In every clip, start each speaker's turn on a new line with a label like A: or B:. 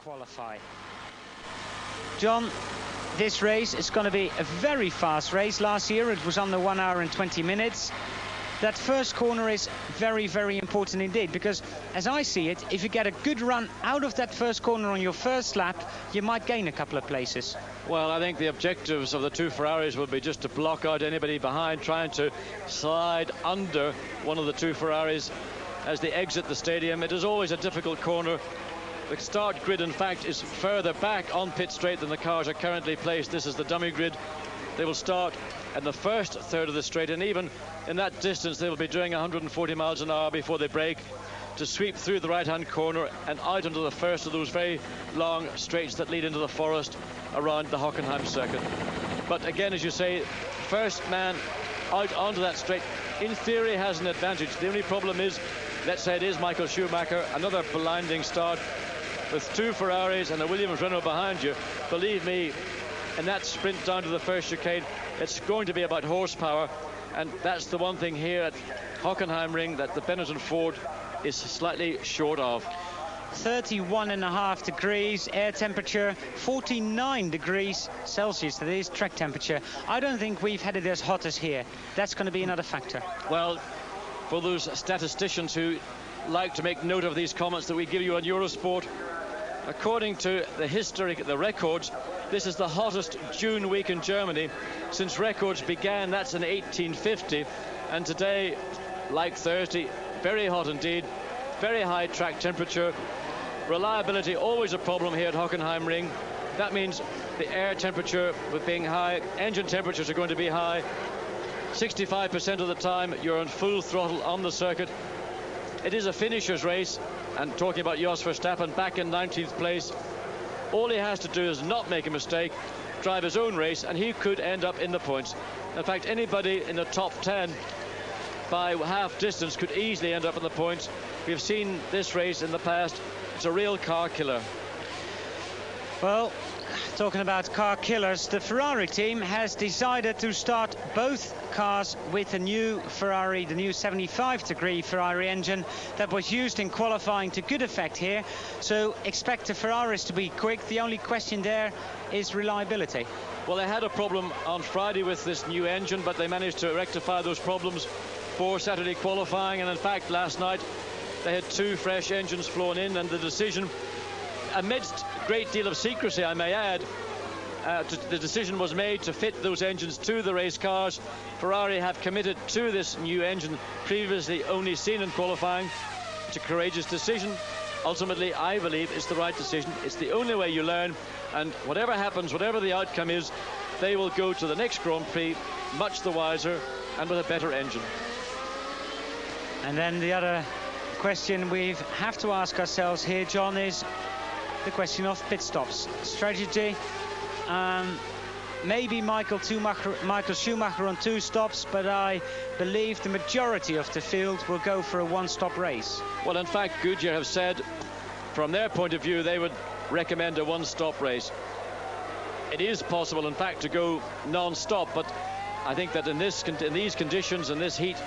A: qualify. John, this race is going to be a very fast race. Last year it was under 1 hour and 20 minutes. That first corner is very, very important indeed, because as I see it, if you get a good run out of that first corner on your first lap, you might gain a couple of places.
B: Well, I think the objectives of the two Ferraris will be just to block out anybody behind, trying to slide under one of the two Ferraris as they exit the stadium. It is always a difficult corner. The start grid, in fact, is further back on pit straight than the cars are currently placed. This is the dummy grid. They will start in the first third of the straight, and even in that distance they will be doing 140 miles an hour before they brake to sweep through the right-hand corner and out into the first of those very long straights that lead into the forest around the Hockenheim circuit. But again, as you say, first man out onto that straight in theory has an advantage. The only problem is, let's say it is Michael Schumacher, another blinding start with two Ferraris and a Williams Renault behind you. Believe me, in that sprint down to the first chicane, it's going to be about horsepower, and that's the one thing here at Hockenheimring that the Benetton Ford is slightly short of.
A: 31.5 degrees air temperature, 49 degrees Celsius, that is track temperature. I don't think we've had it as hot as here. That's going to be another factor.
B: Well, for those statisticians who like to make note of these comments that we give you on Eurosport, according to the history, the records, this is the hottest June week in Germany since records began. That's in 1850, and today, like Thursday, very hot indeed, very high track temperature. Reliability always a problem here at Hockenheimring. That means the air temperature with being high, engine temperatures are going to be high. 65% of the time you're on full throttle on the circuit. It is a finisher's race, and talking about Jos Verstappen back in 19th place, all he has to do is not make a mistake, drive his own race, and he could end up in the points. In fact, anybody in the top 10 by half distance could easily end up in the points. We've seen this race in the past. It's a real car killer.
A: Well, talking about car killers, the Ferrari team has decided to start both cars with a new Ferrari, the new 75-degree Ferrari engine that was used in qualifying to good effect here. So expect the Ferraris to be quick. The only question there is reliability.
B: Well, they had a problem on Friday with this new engine, but they managed to rectify those problems for Saturday qualifying. And in fact, last night they had two fresh engines flown in, and the decision, amidst a great deal of secrecy, I may add, the decision was made to fit those engines to the race cars. Ferrari have committed to this new engine, previously only seen in qualifying. It's a courageous decision. Ultimately, I believe it's the right decision. It's the only way you learn, and whatever happens, whatever the outcome is, they will go to the next Grand Prix much the wiser and with a better engine.
A: And then the other question we have to ask ourselves here, John, is the question of pit stops. Strategy, maybe Michael Schumacher on 2 stops, but I believe the majority of the field will go for a one-stop race.
B: Well, in fact, Goodyear have said, from their point of view, they would recommend a one-stop race. It is possible, in fact, to go non-stop, but I think that in these conditions, in this heat,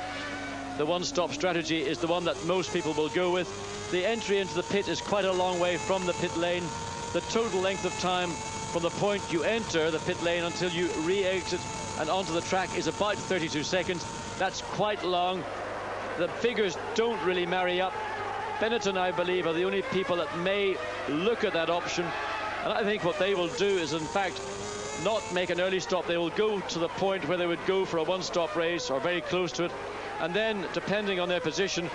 B: the one-stop strategy is the one that most people will go with. The entry into the pit is quite a long way from the pit lane. The total length of time from the point you enter the pit lane until you re-exit and onto the track is about 32 seconds. That's quite long. The figures don't really marry up. Benetton, I believe, are the only people that may look at that option. And I think what they will do is, in fact, not make an early stop. They will go to the point where they would go for a one-stop race or very close to it. And then, depending on their position,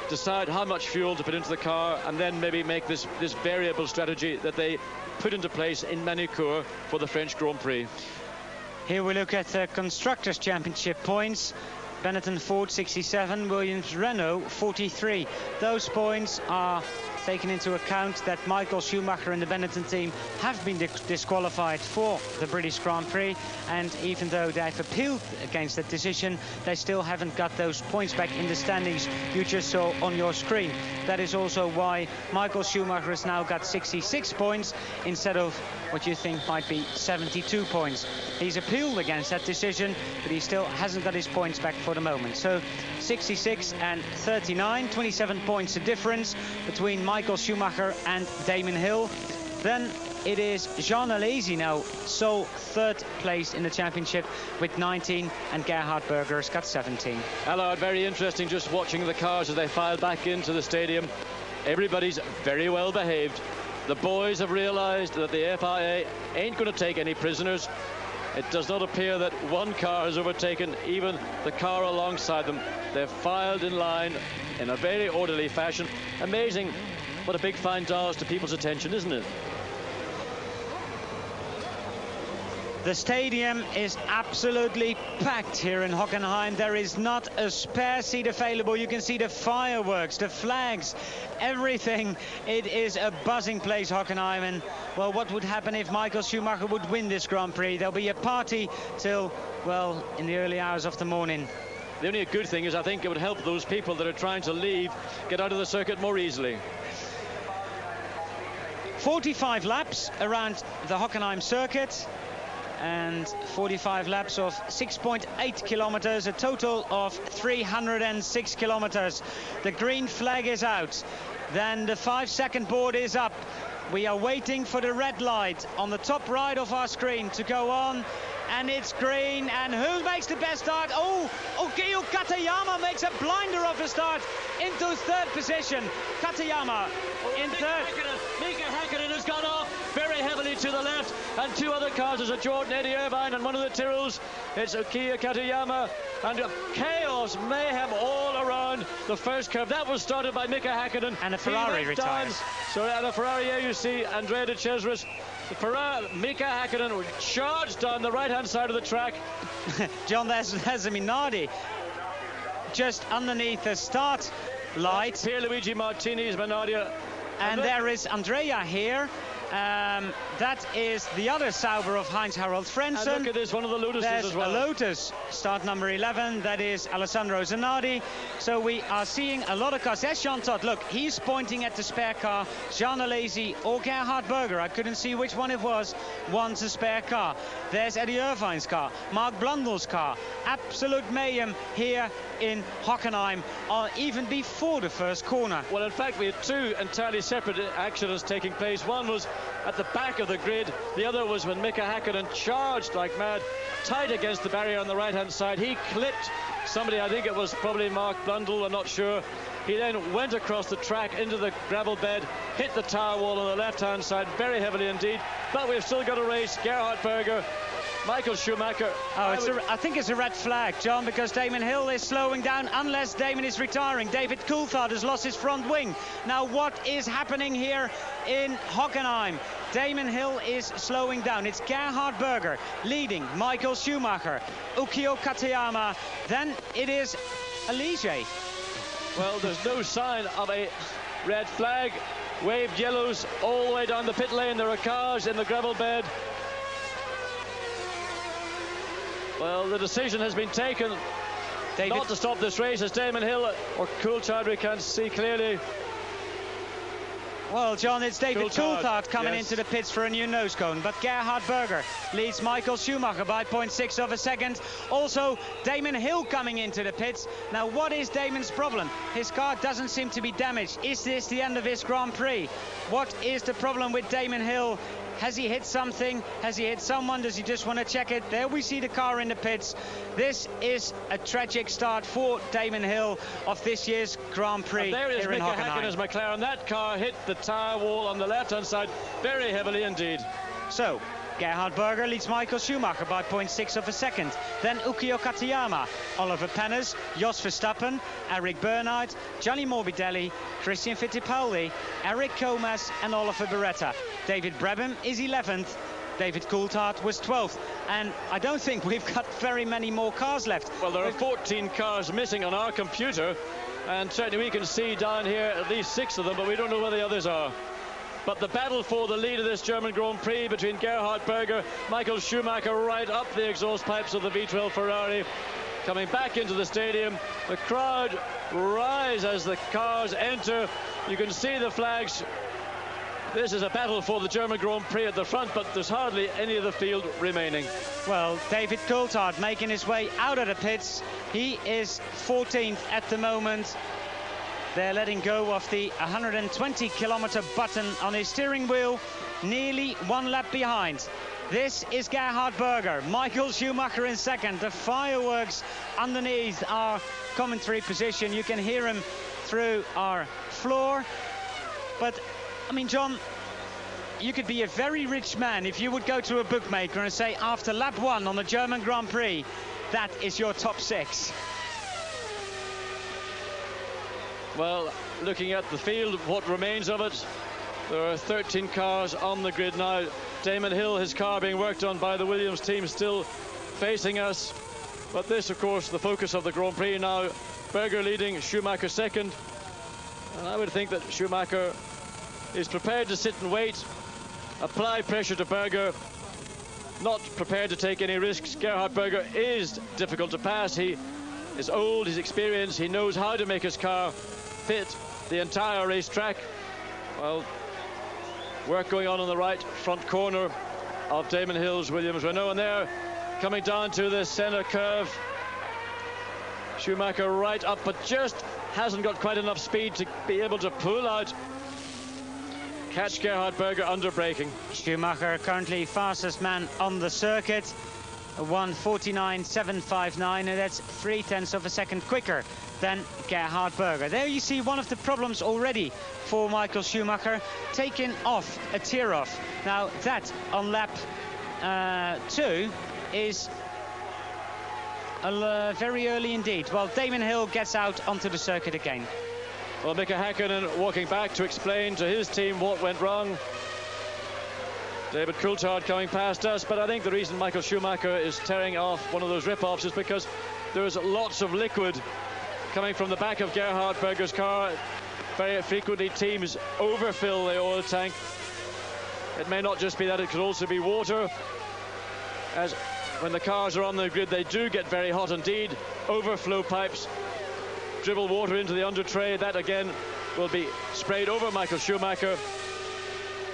B: decide how much fuel to put into the car, and then maybe make this variable strategy that they put into place in Manicourt for the French Grand Prix.
A: Here we look at the Constructors' Championship points. Benetton Ford 67, Williams Renault 43. Those points are taken into account that Michael Schumacher and the Benetton team have been disqualified for the British Grand Prix, and even though they've appealed against that decision, they still haven't got those points back in the standings you just saw on your screen. That is also why Michael Schumacher has now got 66 points instead of what you think might be 72 points. He's appealed against that decision, but he still hasn't got his points back for the moment. So 66 and 39, 27 points the difference between Michael Schumacher and Damon Hill. Then it is Jean Alesi now, sole third place in the championship with 19, and Gerhard Berger's got 17.
B: Allard, very interesting just watching the cars as they file back into the stadium. Everybody's very well behaved. The boys have realized that the FIA ain't going to take any prisoners. It does not appear that one car has overtaken even the car alongside them. They've filed in line in a very orderly fashion. Amazing what a big fine draws to people's attention, isn't it?
A: The stadium is absolutely packed here in Hockenheim. There is not a spare seat available. You can see the fireworks, the flags, everything. It is a buzzing place, Hockenheim. And, well, what would happen if Michael Schumacher would win this Grand Prix? There'll be a party till, well, in the early hours of the morning.
B: The only good thing is I think it would help those people that are trying to leave get out of the circuit more easily.
A: 45 laps around the Hockenheim circuit, and 45 laps of 6.8 kilometers, a total of 306 kilometers. The green flag is out. Then the 5-second board is up. We are waiting for the red light on the top right of our screen to go on, and it's green. And who makes the best start? Oh, Ukio Katayama makes a blinder of a start into third position. Katayama in third.
B: Mika Häkkinen has gone off very heavily to the left, and two other cars. There's a Jordan Eddie Irvine and one of the Tyrrells. It's Ukio Katayama, and chaos, mayhem all around the first curve. That was started by Mika Häkkinen.
A: And a Ferrari retires.
B: So at a Ferrari, here you see Andrea de Cesaris. The Ferrari, Mika Häkkinen charged down the right-hand side of the track.
A: John, there's a Minardi just underneath the start light.
B: Pierluigi Martini's Minardi.
A: And there is Andrea here. That is the other Sauber of Heinz-Harald Frentzen.
B: And look at this, one of the Lotuses as well.
A: There's a Lotus, start number 11. That is Alessandro Zanardi. So we are seeing a lot of cars. There's Jean Todt. Look, he's pointing at the spare car. Jean Alesi or Gerhard Berger, I couldn't see which one it was, wants a spare car. There's Eddie Irvine's car, Mark Blundel's car. Absolute mayhem here in Hockenheim, even before the first corner.
B: Well, in fact, we had two entirely separate accidents taking place. One was at the back of the grid. The other was when Mika Häkkinen charged like mad, tight against the barrier on the right-hand side. He clipped somebody, I think it was probably Mark Blundell, I'm not sure. He then went across the track into the gravel bed, hit the tire wall on the left-hand side very heavily indeed. But we've still got a race. Gerhard Berger, Michael Schumacher.
A: I think it's a red flag, John, because Damon Hill is slowing down unless Damon is retiring. David Coulthard has lost his front wing. Now, what is happening here in Hockenheim? Damon Hill is slowing down. It's Gerhard Berger leading Michael Schumacher, Ukio Katayama. Then it is Alesi.
B: Well, there's no sign of a red flag. Waved yellows all the way down the pit lane. There are cars in the gravel bed. Well, the decision has been taken not to stop this race as Damon Hill or Coulthard, we can't see clearly.
A: Well, John, it's David Coulthard coming into the pits for a new nose cone, but Gerhard Berger leads Michael Schumacher by 0.6 of a second. Also, Damon Hill coming into the pits. Now, what is Damon's problem? His car doesn't seem to be damaged. Is this the end of his Grand Prix? What is the problem with Damon Hill? Has he hit something? Has he hit someone? Does he just want to check it? There we see the car in the pits. This is a tragic start for Damon Hill of this year's Grand Prix.
B: And there is
A: here in
B: Mika
A: Hockenheim.
B: Häkkinen's McLaren. That car hit the tyre wall on the left-hand side very heavily indeed.
A: So, Gerhard Berger leads Michael Schumacher by 0.6 of a second. Then Ukio Katayama, Oliver Penners, Jos Verstappen, Eric Bernard, Gianni Morbidelli, Christian Fittipaldi, Eric Comas and Oliver Beretta. David Brabham is 11th. David Coulthard was 12th. And I don't think we've got very many more cars left.
B: Well, there are 14 cars missing on our computer. And certainly we can see down here at least 6 of them, but we don't know where the others are. But the battle for the lead of this German Grand Prix between Gerhard Berger, Michael Schumacher right up the exhaust pipes of the V12 Ferrari. Coming back into the stadium, the crowd rise as the cars enter. You can see the flags. This is a battle for the German Grand Prix at the front, but there's hardly any of the field remaining.
A: Well, David Coulthard making his way out of the pits. He is 14th at the moment. They're letting go of the 120-kilometer button on his steering wheel, nearly 1 lap behind. This is Gerhard Berger, Michael Schumacher in second. The fireworks underneath our commentary position. You can hear him through our floor. But, I mean, John, you could be a very rich man if you would go to a bookmaker and say, after lap 1 on the German Grand Prix, that is your top 6.
B: Well, looking at the field, what remains of it, there are 13 cars on the grid now. Damon Hill, his car being worked on by the Williams team, still facing us. But this, of course, the focus of the Grand Prix now. Berger leading, Schumacher second. And I would think that Schumacher is prepared to sit and wait, apply pressure to Berger, not prepared to take any risks. Gerhard Berger is difficult to pass. He is old, he's experienced, he knows how to make his car fit the entire racetrack. Well, work going on the right front corner of Damon Hill's Williams Renault, and they're coming down to the center curve. Schumacher right up, but just hasn't got quite enough speed to be able to pull out, catch Gerhard Berger under braking.
A: Schumacher currently fastest man on the circuit, 1:49.759, and that's 0.3 of a second quicker than Gerhard Berger. There you see one of the problems already for Michael Schumacher, taking off a tear off. Now that on lap 2 is very early indeed. Well, Damon Hill gets out onto the circuit again.
B: Well, Mika Häkkinen walking back to explain to his team what went wrong. David Coulthard coming past us, but I think the reason Michael Schumacher is tearing off one of those rip-offs is because there's lots of liquid coming from the back of Gerhard Berger's car. Very frequently teams overfill the oil tank. It may not just be that, it could also be water. As when the cars are on the grid, they do get very hot indeed. Overflow pipes dribble water into the under tray. That again will be sprayed over Michael Schumacher.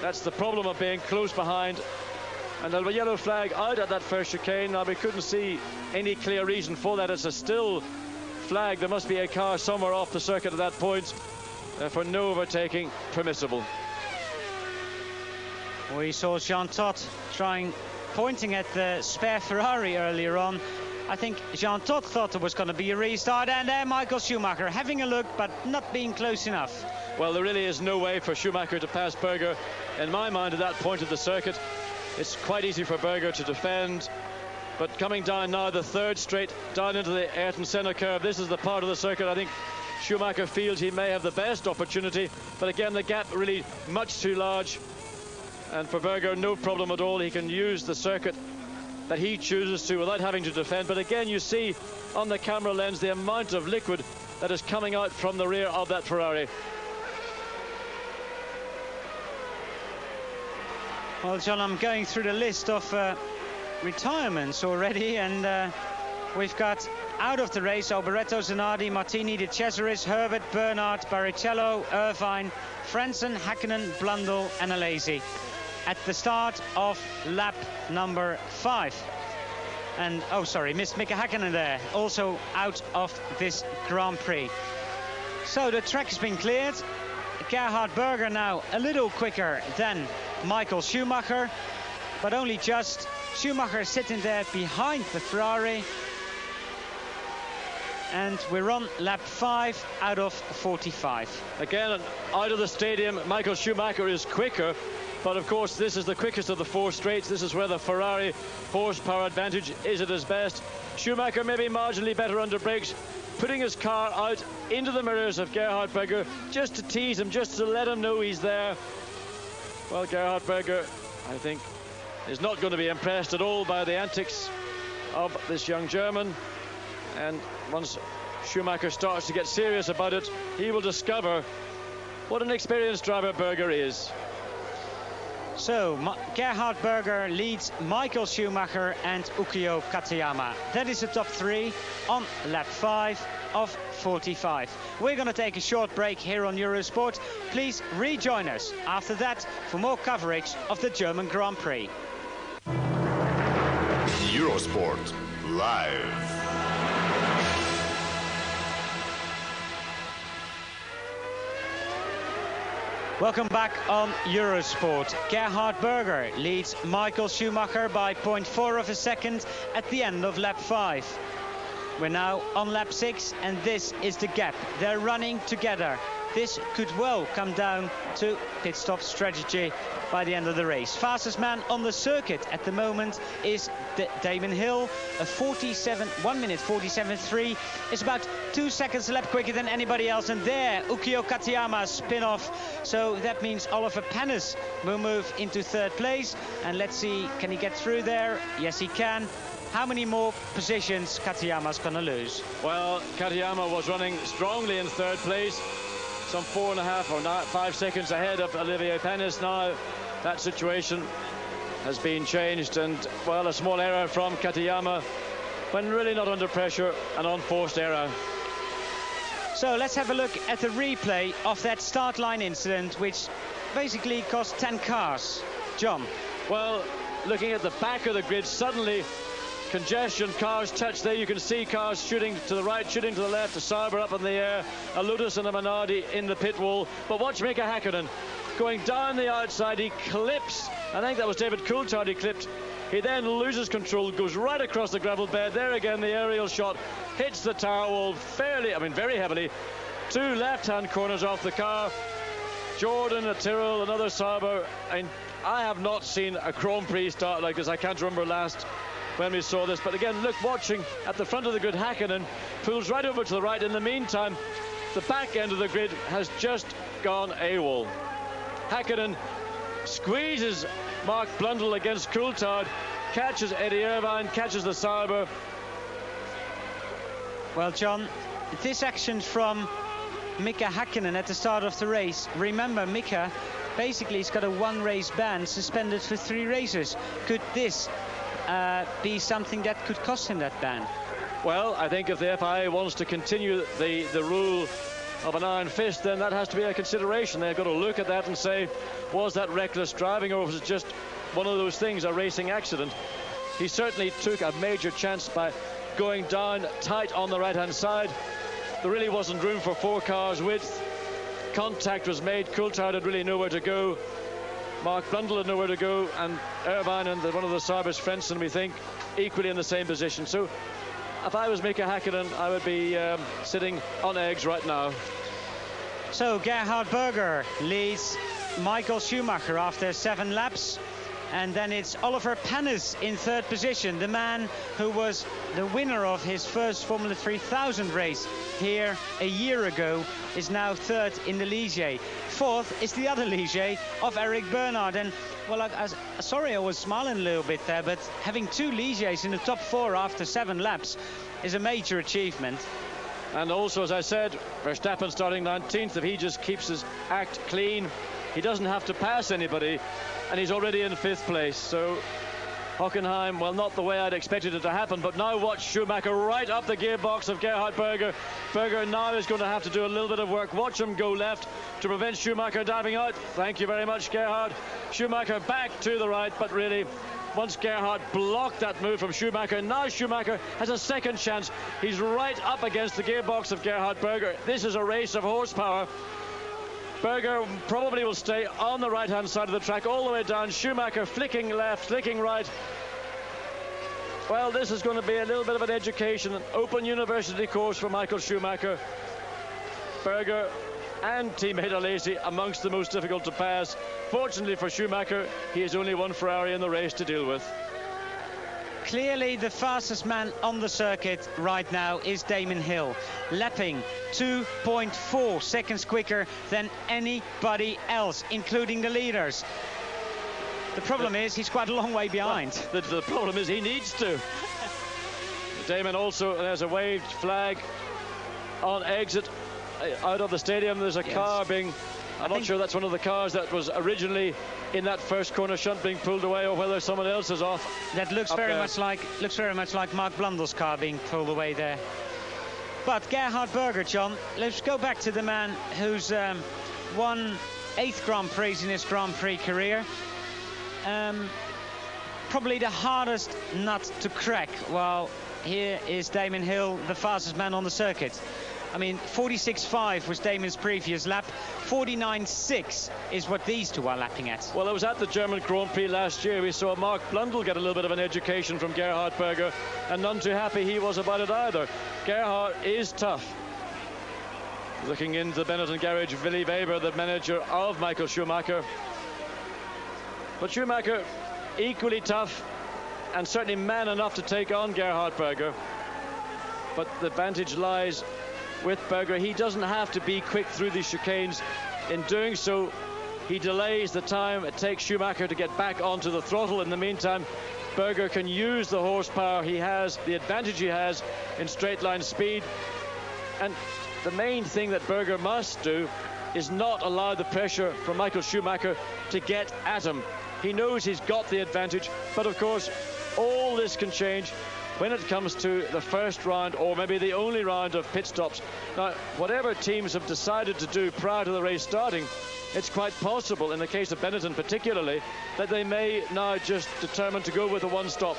B: That's the problem of being close behind. And there'll be a yellow flag out at that first chicane. Now, we couldn't see any clear reason for that. It's a still flag. There must be a car somewhere off the circuit at that point. For no overtaking permissible.
A: We saw Jean Todt pointing at the spare Ferrari earlier on. I think Jean Todt thought there was going to be a restart, and there Michael Schumacher having a look but not being close enough.
B: Well, there really is no way for Schumacher to pass Berger in my mind at that point of the circuit. It's quite easy for Berger to defend, but coming down now the third straight down into the Ayrton Senna curve, this is the part of the circuit I think Schumacher feels he may have the best opportunity, but again the gap really much too large, and for Berger no problem at all. He can use the circuit that he chooses to without having to defend. But again, you see on the camera lens the amount of liquid that is coming out from the rear of that Ferrari.
A: Well, John, I'm going through the list of retirements already, and we've got out of the race Alboreto, Zanardi, Martini, De Cesaris, Herbert, Bernard, Barrichello, Irvine, Frentzen, Häkkinen, Blundell and Alesi at the start of lap number 5. And oh, sorry, missed Mika Häkkinen there, also out of this Grand Prix. So the track has been cleared. Gerhard Berger now a little quicker than Michael Schumacher, but only just. Schumacher sitting there behind the Ferrari. And we're on lap 5 out of 45.
B: Again, out of the stadium, Michael Schumacher is quicker. But of course, this is the quickest of the 4 straights. This is where the Ferrari horsepower advantage is at its best. Schumacher maybe marginally better under brakes, putting his car out into the mirrors of Gerhard Berger just to tease him, just to let him know he's there. Well, Gerhard Berger, I think, is not going to be impressed at all by the antics of this young German. And once Schumacher starts to get serious about it, he will discover what an experienced driver Berger is.
A: So Gerhard Berger leads Michael Schumacher and Ukio Katayama. That is the top 3 on lap 5 of 45. We're going to take a short break here on Eurosport. Please rejoin us after that for more coverage of the German Grand Prix.
C: Eurosport Live.
A: Welcome back on Eurosport. Gerhard Berger leads Michael Schumacher by 0.4 of a second at the end of lap 5. We're now on lap 6, and this is the gap. They're running together. This could well come down to pit stop strategy by the end of the race. Fastest man on the circuit at the moment is Damon Hill. A 1 minute 47.3 is about 2 seconds a lap quicker than anybody else. And there, Ukio Katayama's spin-off. So that means Oliver Panis will move into 3rd place. And let's see, can he get through there? Yes, he can. How many more positions Katayama's going to lose?
B: Well, Katayama was running strongly in 3rd place. Some 4.5 or 5 seconds ahead of Olivier Panis. Now that situation has been changed, and well, a small error from Katayama when really not under pressure, an unforced error.
A: So let's have a look at the replay of that start line incident, which basically cost 10 cars. John.
B: Well, looking at the back of the grid, suddenly congestion, cars touch there. You can see cars shooting to the right, shooting to the left. A Sauber up in the air, a Ludus and a Minardi in the pit wall. But watch Mika Häkkinen going down the outside. He clips, I think that was David Coulthard he clipped. He then loses control, goes right across the gravel bed. There again, the aerial shot hits the tower wall very heavily. 2 left-hand corners off the car. Jordan, a Tyrrell, another Sauber. And I have not seen a Grand Prix start like this. I can't remember last when we saw this, but again, look, watching at the front of the grid, Häkkinen pulls right over to the right. In the meantime, the back end of the grid has just gone AWOL. Häkkinen squeezes Mark Blundell against Coulthard, catches Eddie Irvine, catches the Sauber.
A: Well, John, this action from Mika Häkkinen at the start of the race. Remember, Mika basically has got a 1-race ban, suspended for 3 races. Could this be something that could cost him that ban?
B: Well, I think if the FIA wants to continue the rule of an iron fist, then that has to be a consideration. They've got to look at that and say, was that reckless driving, or was it just one of those things, a racing accident? He certainly took a major chance by going down tight on the right-hand side. There really wasn't room for 4 cars' width. Contact was made. Coulthard had really nowhere to go. Mark Blundell had nowhere to go, and Irvine and one of the Saubers, Frentzen, we think, equally in the same position. So if I was Mika Häkkinen, I would be sitting on eggs right now.
A: So Gerhard Berger leads Michael Schumacher after 7 laps. And then it's Oliver Panis in 3rd position. The man who was the winner of his first Formula 3000 race here a year ago is now 3rd in the Ligier. 4th is the other Ligier of Eric Bernard. And well, sorry, I was smiling a little bit there, but having 2 Ligiers in the top 4 after 7 laps is a major achievement.
B: And also, as I said, Verstappen starting 19th. If he just keeps his act clean, he doesn't have to pass anybody, and he's already in 5th place. So Hockenheim, well, not the way I'd expected it to happen, but now watch Schumacher right up the gearbox of Gerhard Berger. Berger now is going to have to do a little bit of work. Watch him go left to prevent Schumacher diving out. Thank you very much, Gerhard. Schumacher back to the right, but really, once Gerhard blocked that move from Schumacher, now Schumacher has a second chance. He's right up against the gearbox of Gerhard Berger. This is a race of horsepower. Berger probably will stay on the right-hand side of the track all the way down. Schumacher flicking left, flicking right. Well, this is going to be a little bit of an education, an open university course for Michael Schumacher. Berger and teammate Alesi amongst the most difficult to pass. Fortunately for Schumacher, he has only 1 Ferrari in the race to deal with.
A: Clearly the fastest man on the circuit right now is Damon Hill, lapping 2.4 seconds quicker than anybody else, including the leaders. The problem is he's quite a long way behind.
B: Well, the problem is he needs to. Damon also, there's a waved flag on exit out of the stadium. There's a car being, I'm not sure that's one of the cars that was originally in that first corner shunt being pulled away, or whether someone else is off.
A: That looks very much like Mark Blundell's car being pulled away there. But Gerhard Berger, John, let's go back to the man who's won 8 Grand Prix in his Grand Prix career. Probably the hardest nut to crack. Well, here is Damon Hill, the fastest man on the circuit. I mean, 46.5 was Damon's previous lap. 49.6 is what these two are lapping at.
B: Well, it was at the German Grand Prix last year. We saw Mark Blundell get a little bit of an education from Gerhard Berger, and none too happy he was about it either. Gerhard is tough. Looking into the Benetton garage, Willy Weber, the manager of Michael Schumacher. But Schumacher, equally tough, and certainly man enough to take on Gerhard Berger. But the advantage lies with Berger. He doesn't have to be quick through these chicanes. In doing so, he delays the time it takes Schumacher to get back onto the throttle. In the meantime, Berger can use the horsepower he has, the advantage he has in straight line speed. And the main thing that Berger must do is not allow the pressure from Michael Schumacher to get at him. He knows he's got the advantage, but of course, all this can change when it comes to the first round, or maybe the only round of pit stops. Now, whatever teams have decided to do prior to the race starting, it's quite possible, in the case of Benetton particularly, that they may now just determine to go with a one-stop.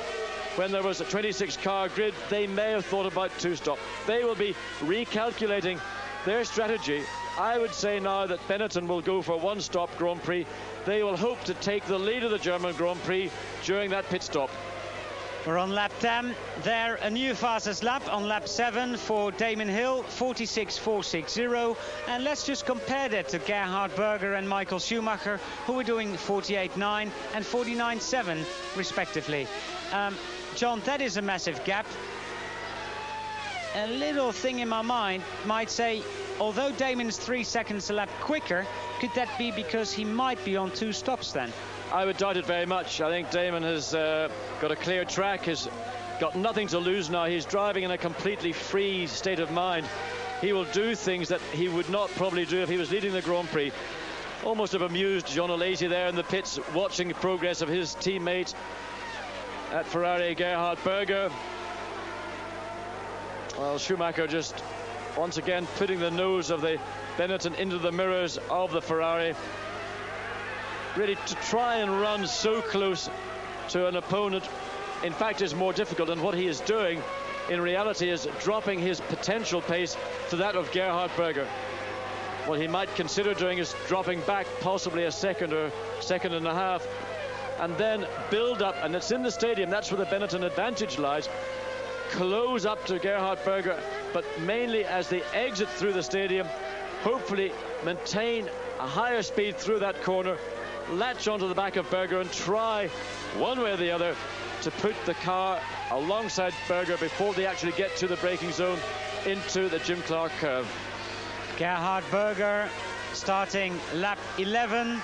B: When there was a 26-car grid, they may have thought about two-stop. They will be recalculating their strategy. I would say now that Benetton will go for a one-stop Grand Prix. They will hope to take the lead of the German Grand Prix during that pit stop.
A: We're on lap 10. There, a new fastest lap on lap 7 for Damon Hill, 46.460. And let's just compare that to Gerhard Berger and Michael Schumacher, who are doing 48.9 and 49.7 respectively. John, that is a massive gap. A little thing in my mind might say, although Damon's 3 seconds a lap quicker, could that be because he might be on 2 stops then?
B: I would doubt it very much. I think Damon has got a clear track, has got nothing to lose now. He's driving in a completely free state of mind. He will do things that he would not probably do if he was leading the Grand Prix. Almost have amused John Alesi there in the pits, watching the progress of his teammate at Ferrari, Gerhard Berger. Well, Schumacher just once again putting the nose of the Benetton into the mirrors of the Ferrari. Really, to try and run so close to an opponent, in fact, is more difficult. And what he is doing, in reality, is dropping his potential pace to that of Gerhard Berger. What he might consider doing is dropping back possibly a second or second and a half, and then build up. And it's in the stadium. That's where the Benetton advantage lies. Close up to Gerhard Berger, but mainly as they exit through the stadium, hopefully maintain a higher speed through that corner, latch onto the back of Berger and try one way or the other to put the car alongside Berger before they actually get to the braking zone into the Jim Clark curve.
A: Gerhard Berger starting lap 11,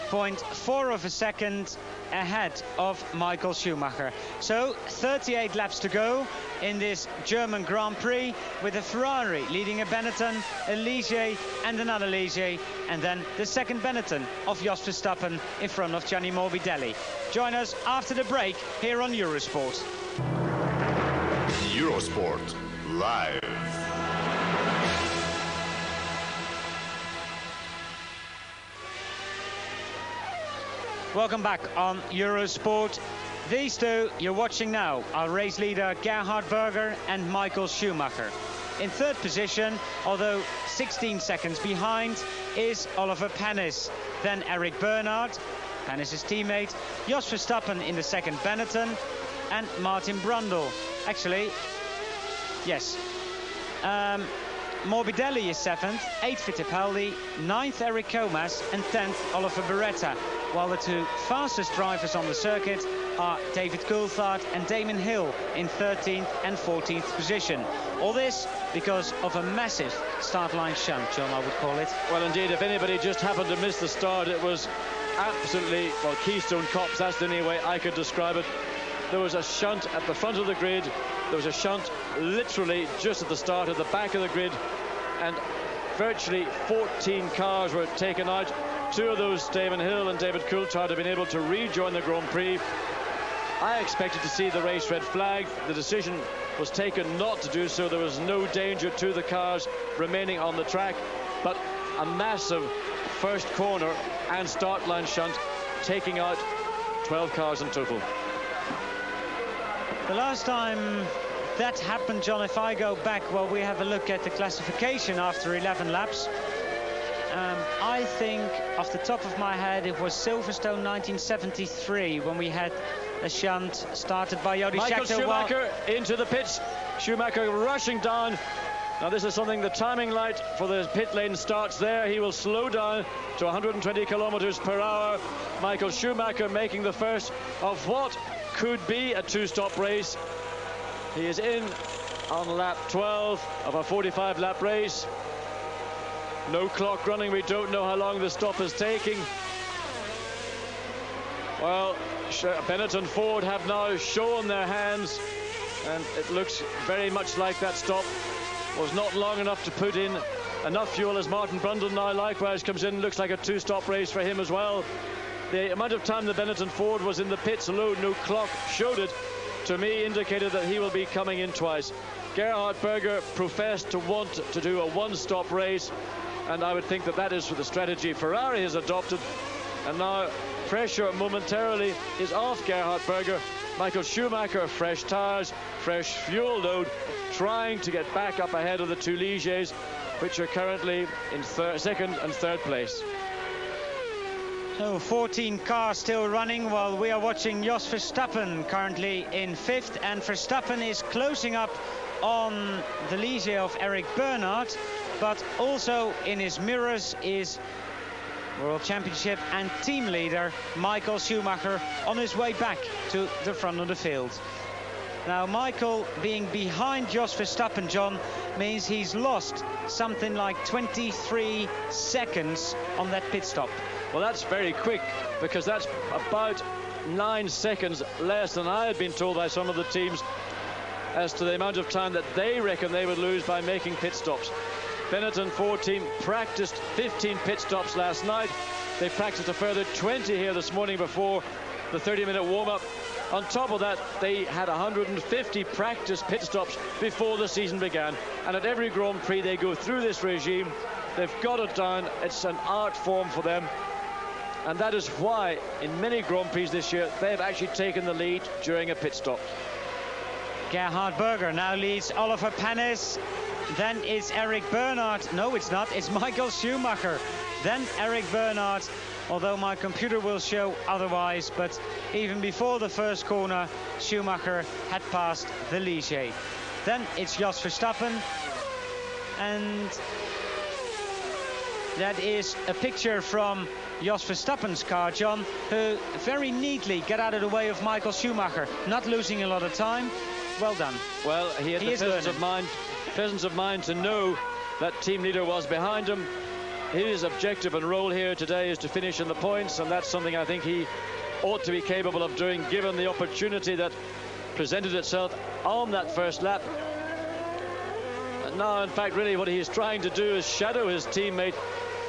A: 0.4 of a second ahead of Michael Schumacher. So 38 laps to go in this German Grand Prix, with a Ferrari leading a Benetton, a Ligier and another Ligier, and then the second Benetton of Jos Verstappen in front of Gianni Morbidelli. Join us after the break here on Eurosport.
C: Eurosport Live.
A: Welcome back on Eurosport. These two you're watching now are race leader Gerhard Berger and Michael Schumacher. In third position, although 16 seconds behind, is Oliver Panis. Then Eric Bernard, Panis' teammate, Jos Verstappen in the second Benetton, and Martin Brundle. Actually, yes. Morbidelli is 7th, 8th Fittipaldi, 9th Eric Comas, and 10th Oliver Beretta. While the two fastest drivers on the circuit are David Coulthard and Damon Hill in 13th and 14th position. All this because of a massive start line shunt, John, I would call it.
B: Well, indeed, if anybody just happened to miss the start, it was absolutely, well, Keystone Cops, that's the only way I could describe it. There was a shunt at the front of the grid. There was a shunt literally just at the start, at the back of the grid, and virtually 14 cars were taken out. 2 of those, Damon Hill and David Coulthard, have been able to rejoin the Grand Prix. I expected to see the race red flag. The decision was taken not to do so. There was no danger to the cars remaining on the track, but a massive first corner and start line shunt, taking out 12 cars in total.
A: The last time that happened, John, if I go back, well, we have a look at the classification after 11 laps. I think, off the top of my head, it was Silverstone 1973 when we had a shunt started by Jody
B: Michael
A: Scheckter.
B: Schumacher into the pits. Schumacher rushing down. Now this is something, the timing light for the pit lane starts there. He will slow down to 120 kilometers per hour. Michael Schumacher making the first of what could be a two-stop race. He is in on lap 12 of a 45-lap race. No clock running. We don't know how long the stop is taking. Well, Bennett and Ford have now shown their hands, and it looks very much like that stop was not long enough to put in enough fuel, as Martin Brundle now likewise comes in. Looks like a two-stop race for him as well. The amount of time that Bennett and Ford was in the pits alone, no clock showed it, to me indicated that he will be coming in twice. Gerhard Berger professed to want to do a one-stop race, and I would think that that is the strategy Ferrari has adopted. And now pressure momentarily is off Gerhard Berger. Michael Schumacher, fresh tyres, fresh fuel load, trying to get back up ahead of the two Ligiers, which are currently in second and third place.
A: So 14 cars still running while we are watching Jos Verstappen currently in fifth, and Verstappen is closing up on the Ligier of Eric Bernard, but also in his mirrors is World Championship and team leader Michael Schumacher on his way back to the front of the field. Now, Michael being behind Jos Verstappen, John, means he's lost something like 23 seconds on that pit stop.
B: Well, that's very quick, because that's about 9 seconds less than I had been told by some of the teams as to the amount of time that they reckon they would lose by making pit stops. Bennett and Ford team practiced 15 pit stops last night. They practiced a further 20 here this morning before the 30-minute warm-up. On top of that, they had 150 practice pit stops before the season began. And at every Grand Prix they go through this regime. They've got it down. It's an art form for them. And that is why in many Grand Prix this year they've actually taken the lead during a pit stop.
A: Gerhard Berger now leads Oliver Panis. Then it's Eric Bernard. No, it's not. It's Michael Schumacher. Then Eric Bernard, although my computer will show otherwise. But even before the first corner, Schumacher had passed the Ligier. Then it's Jos Verstappen. And that is a picture from Jos Verstappen's car, John, who very neatly got out of the way of Michael Schumacher, not losing a lot of time. Well done.
B: Well, he had the presence of mind to know that team leader was behind him. His objective and role here today is to finish in the points, and that's something I think he ought to be capable of doing, given the opportunity that presented itself on that first lap. And now, in fact, really what he is trying to do is shadow his teammate,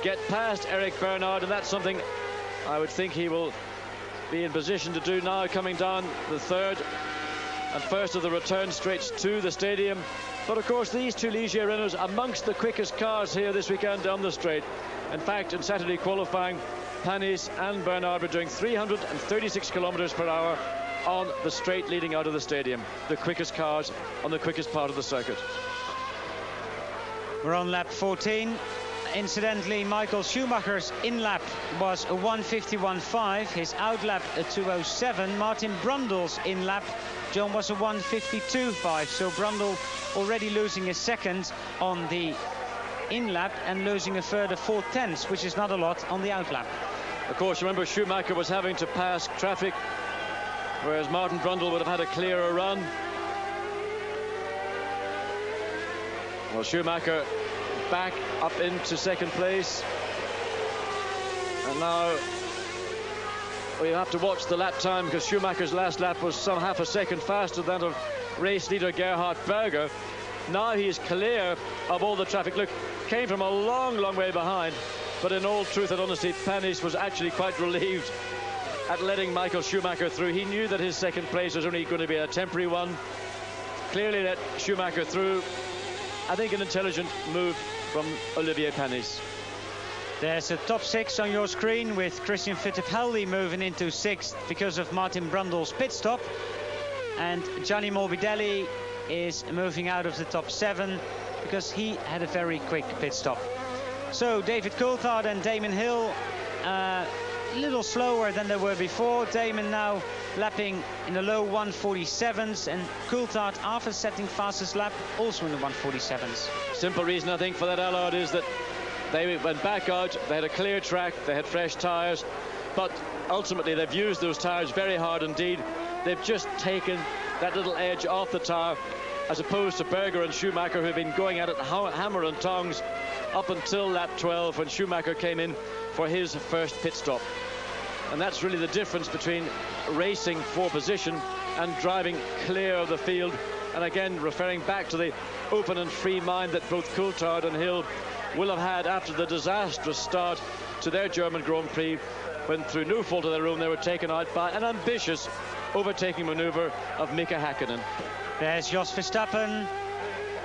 B: get past Eric Bernard, and that's something I would think he will be in position to do now, coming down the third and first of the return straights to the stadium. But of course, these two Ligier Renaults amongst the quickest cars here this weekend on the straight. In fact, in Saturday qualifying, Panis and Bernard were doing 336 kilometers per hour on the straight leading out of the stadium. The quickest cars on the quickest part of the circuit.
A: We're on lap 14. Incidentally, Michael Schumacher's in-lap was a 1:51.5. His out-lap a 2:07. Martin Brundle's in-lap, John, was a 1:52.5. So Brundle already losing a second on the in-lap and losing a further 4/10, which is not a lot on the out-lap.
B: Of course, remember, Schumacher was having to pass traffic, whereas Martin Brundle would have had a clearer run. Well, Schumacher back up into second place, and now we have to watch the lap time, because Schumacher's last lap was some half a second faster than of race leader Gerhard Berger. Now he's clear of all the traffic. Look, came from a long way behind, but in all truth and honesty, Panis was actually quite relieved at letting Michael Schumacher through. He knew that his second place was only going to be a temporary one. Clearly let Schumacher through. I think an intelligent move from Olivier Panis.
A: There's a top 6 on your screen with Christian Fittipaldi moving into 6th because of Martin Brundle's pit stop. And Gianni Morbidelli is moving out of the top 7 because he had a very quick pit stop. So David Coulthard and Damon Hill a little slower than they were before. Damon now lapping in the low 147s, and Coulthard, after setting fastest lap, also in the 147s.
B: Simple reason, I think, for that, Allard, is that they went back out, they had a clear track, they had fresh tyres, but ultimately they've used those tyres very hard indeed. They've just taken that little edge off the tyre, as opposed to Berger and Schumacher, who have been going at it hammer and tongs up until lap 12, when Schumacher came in for his first pit stop. And that's really the difference between racing for position and driving clear of the field. And again, referring back to the open and free mind that both Coulthard and Hill will have had after the disastrous start to their German Grand Prix, when through no fault of their own they were taken out by an ambitious overtaking maneuver of Mika Häkkinen.
A: There's Jos Verstappen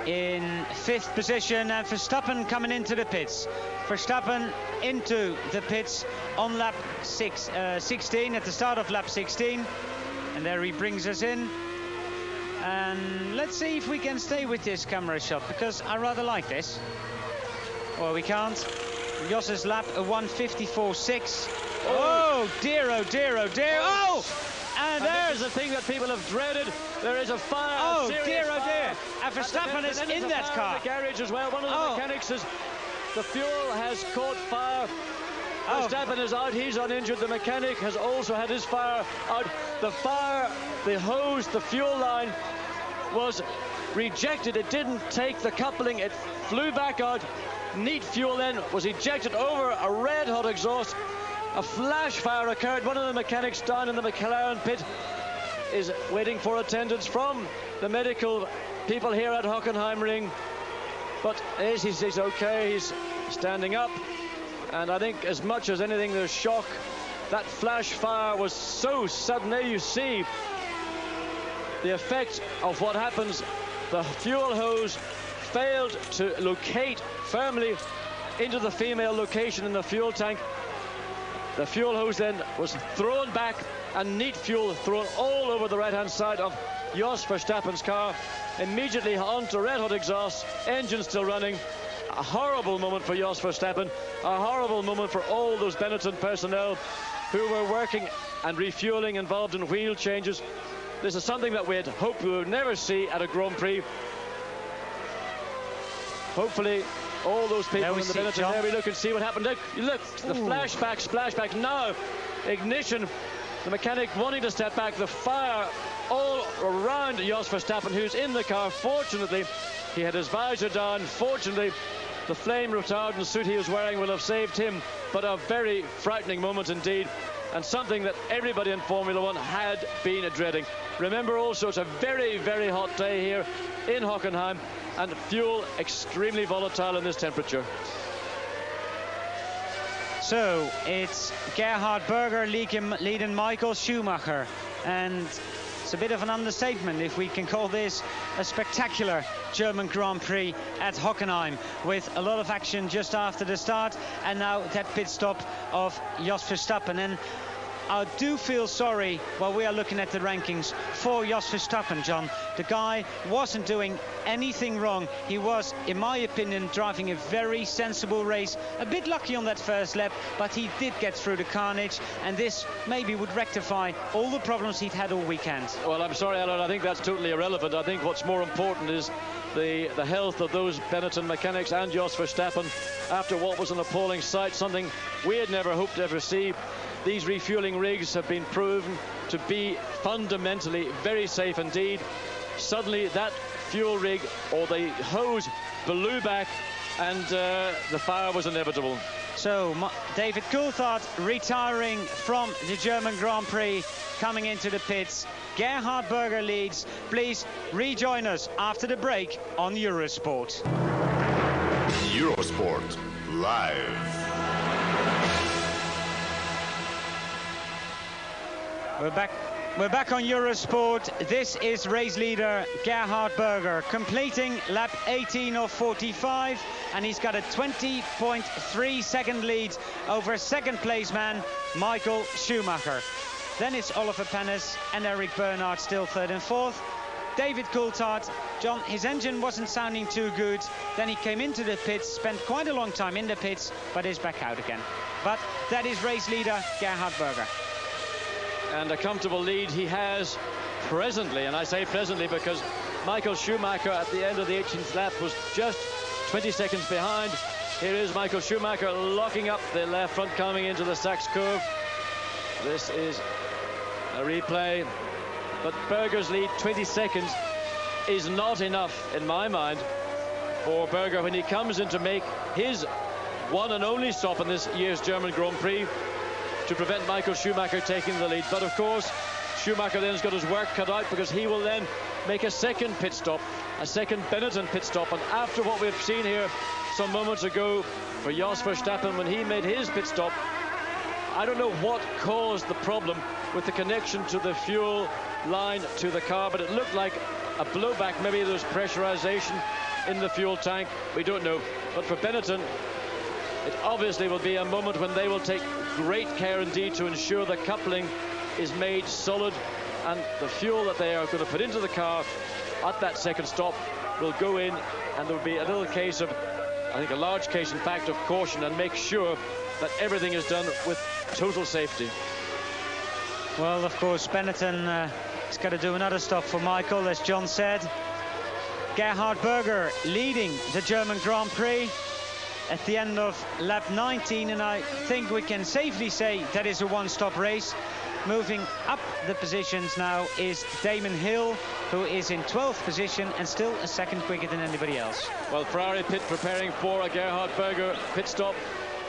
A: in 5th position, and Verstappen coming into the pits. Verstappen into the pits on lap 16, at the start of lap 16, and there he brings us in. And let's see if we can stay with this camera shot, because I rather like this. Well, we can't. Jos's lap a 1:54.6. Oh dear, oh dear, oh dear. Oh! And there's
B: the thing that people have dreaded. There is a fire.
A: Oh dear, oh dear. And Verstappen is in that car.
B: In the garage as well. One of the mechanics says the fuel has caught fire. Verstappen is out. He's uninjured. The mechanic has also had his fire out. The fire, the hose, the fuel line was rejected. It didn't take the coupling. It flew back out. Neat fuel then was ejected over a red hot exhaust. A flash fire occurred. One of the mechanics down in the McLaren pit is waiting for attendance from the medical people here at Hockenheimring. But he's okay, he's standing up. And I think as much as anything, there's shock. That flash fire was so sudden. There you see the effect of what happens. The fuel hose failed to locate firmly into the female location in the fuel tank. The fuel hose then was thrown back, and neat fuel thrown all over the right-hand side of Jos Verstappen's car, immediately onto red-hot exhaust, engine still running. A horrible moment for Jos Verstappen, a horrible moment for all those Benetton personnel who were working and refueling, involved in wheel changes. This is something that we had hoped we would never see at a Grand Prix. Hopefully, all those people in the Benetton, there we look and see what happened. Look, the flashback, splashback. Now, ignition. The mechanic wanting to step back. The fire all around Jos Verstappen, who's in the car. Fortunately, he had his visor down. Fortunately, the flame retardant suit he was wearing will have saved him. But a very frightening moment indeed, and something that everybody in Formula One had been dreading. Remember also, it's a very, very hot day here in Hockenheim, and fuel extremely volatile in this temperature.
A: So it's Gerhard Berger leading Michael Schumacher, and it's a bit of an understatement if we can call this a spectacular German Grand Prix at Hockenheim, with a lot of action just after the start, and now that pit stop of Jos Verstappen. And I do feel sorry while we are looking at the rankings for Jos Verstappen, John. The guy wasn't doing anything wrong. He was, in my opinion, driving a very sensible race. A bit lucky on that first lap, but he did get through the carnage, and this maybe would rectify all the problems he'd had all weekend.
B: Well, I'm sorry, Alan, I think that's totally irrelevant. I think what's more important is the health of those Benetton mechanics and Jos Verstappen after what was an appalling sight, something we had never hoped to ever see. These refueling rigs have been proven to be fundamentally very safe indeed. Suddenly that fuel rig, or the hose, blew back, and the fire was inevitable.
A: So David Coulthard retiring from the German Grand Prix, coming into the pits. Gerhard Berger leads. Please rejoin us after the break on Eurosport.
C: Eurosport Live.
A: We're back on Eurosport. This is race leader Gerhard Berger, completing lap 18 of 45, and he's got a 20.3 second lead over second place man Michael Schumacher. Then it's Oliver Panis and Eric Bernard still third and fourth. David Coulthard. John, his engine wasn't sounding too good. Then he came into the pits, spent quite a long time in the pits, but is back out again. But that is race leader Gerhard Berger.
B: And a comfortable lead he has presently, and I say presently because Michael Schumacher at the end of the 18th lap was just 20 seconds behind. Here is Michael Schumacher locking up the left front coming into the Sachs curve. This is a replay, but Berger's lead 20 seconds is not enough in my mind for Berger when he comes in to make his one and only stop in this year's German Grand Prix to prevent Michael Schumacher taking the lead. But of course Schumacher then's got his work cut out, because he will then make a second pit stop, a second Benetton pit stop. And after what we've seen here some moments ago for Jos Verstappen when he made his pit stop, I don't know what caused the problem with the connection to the fuel line to the car, but it looked like a blowback. Maybe there's pressurization in the fuel tank, we don't know. But for Benetton, it obviously will be a moment when they will take great care indeed to ensure the coupling is made solid, and the fuel that they are going to put into the car at that second stop will go in, and there will be a little case of, I think a large case in fact, of caution, and make sure that everything is done with total safety.
A: Well, of course, Benetton has got to do another stop for Michael, as John said. Gerhard Berger leading the German Grand Prix at the end of lap 19, and I think we can safely say that is a one-stop race. Moving up the positions now is Damon Hill, who is in 12th position and still a second quicker than anybody else.
B: Well, Ferrari pit preparing for a Gerhard Berger pit stop.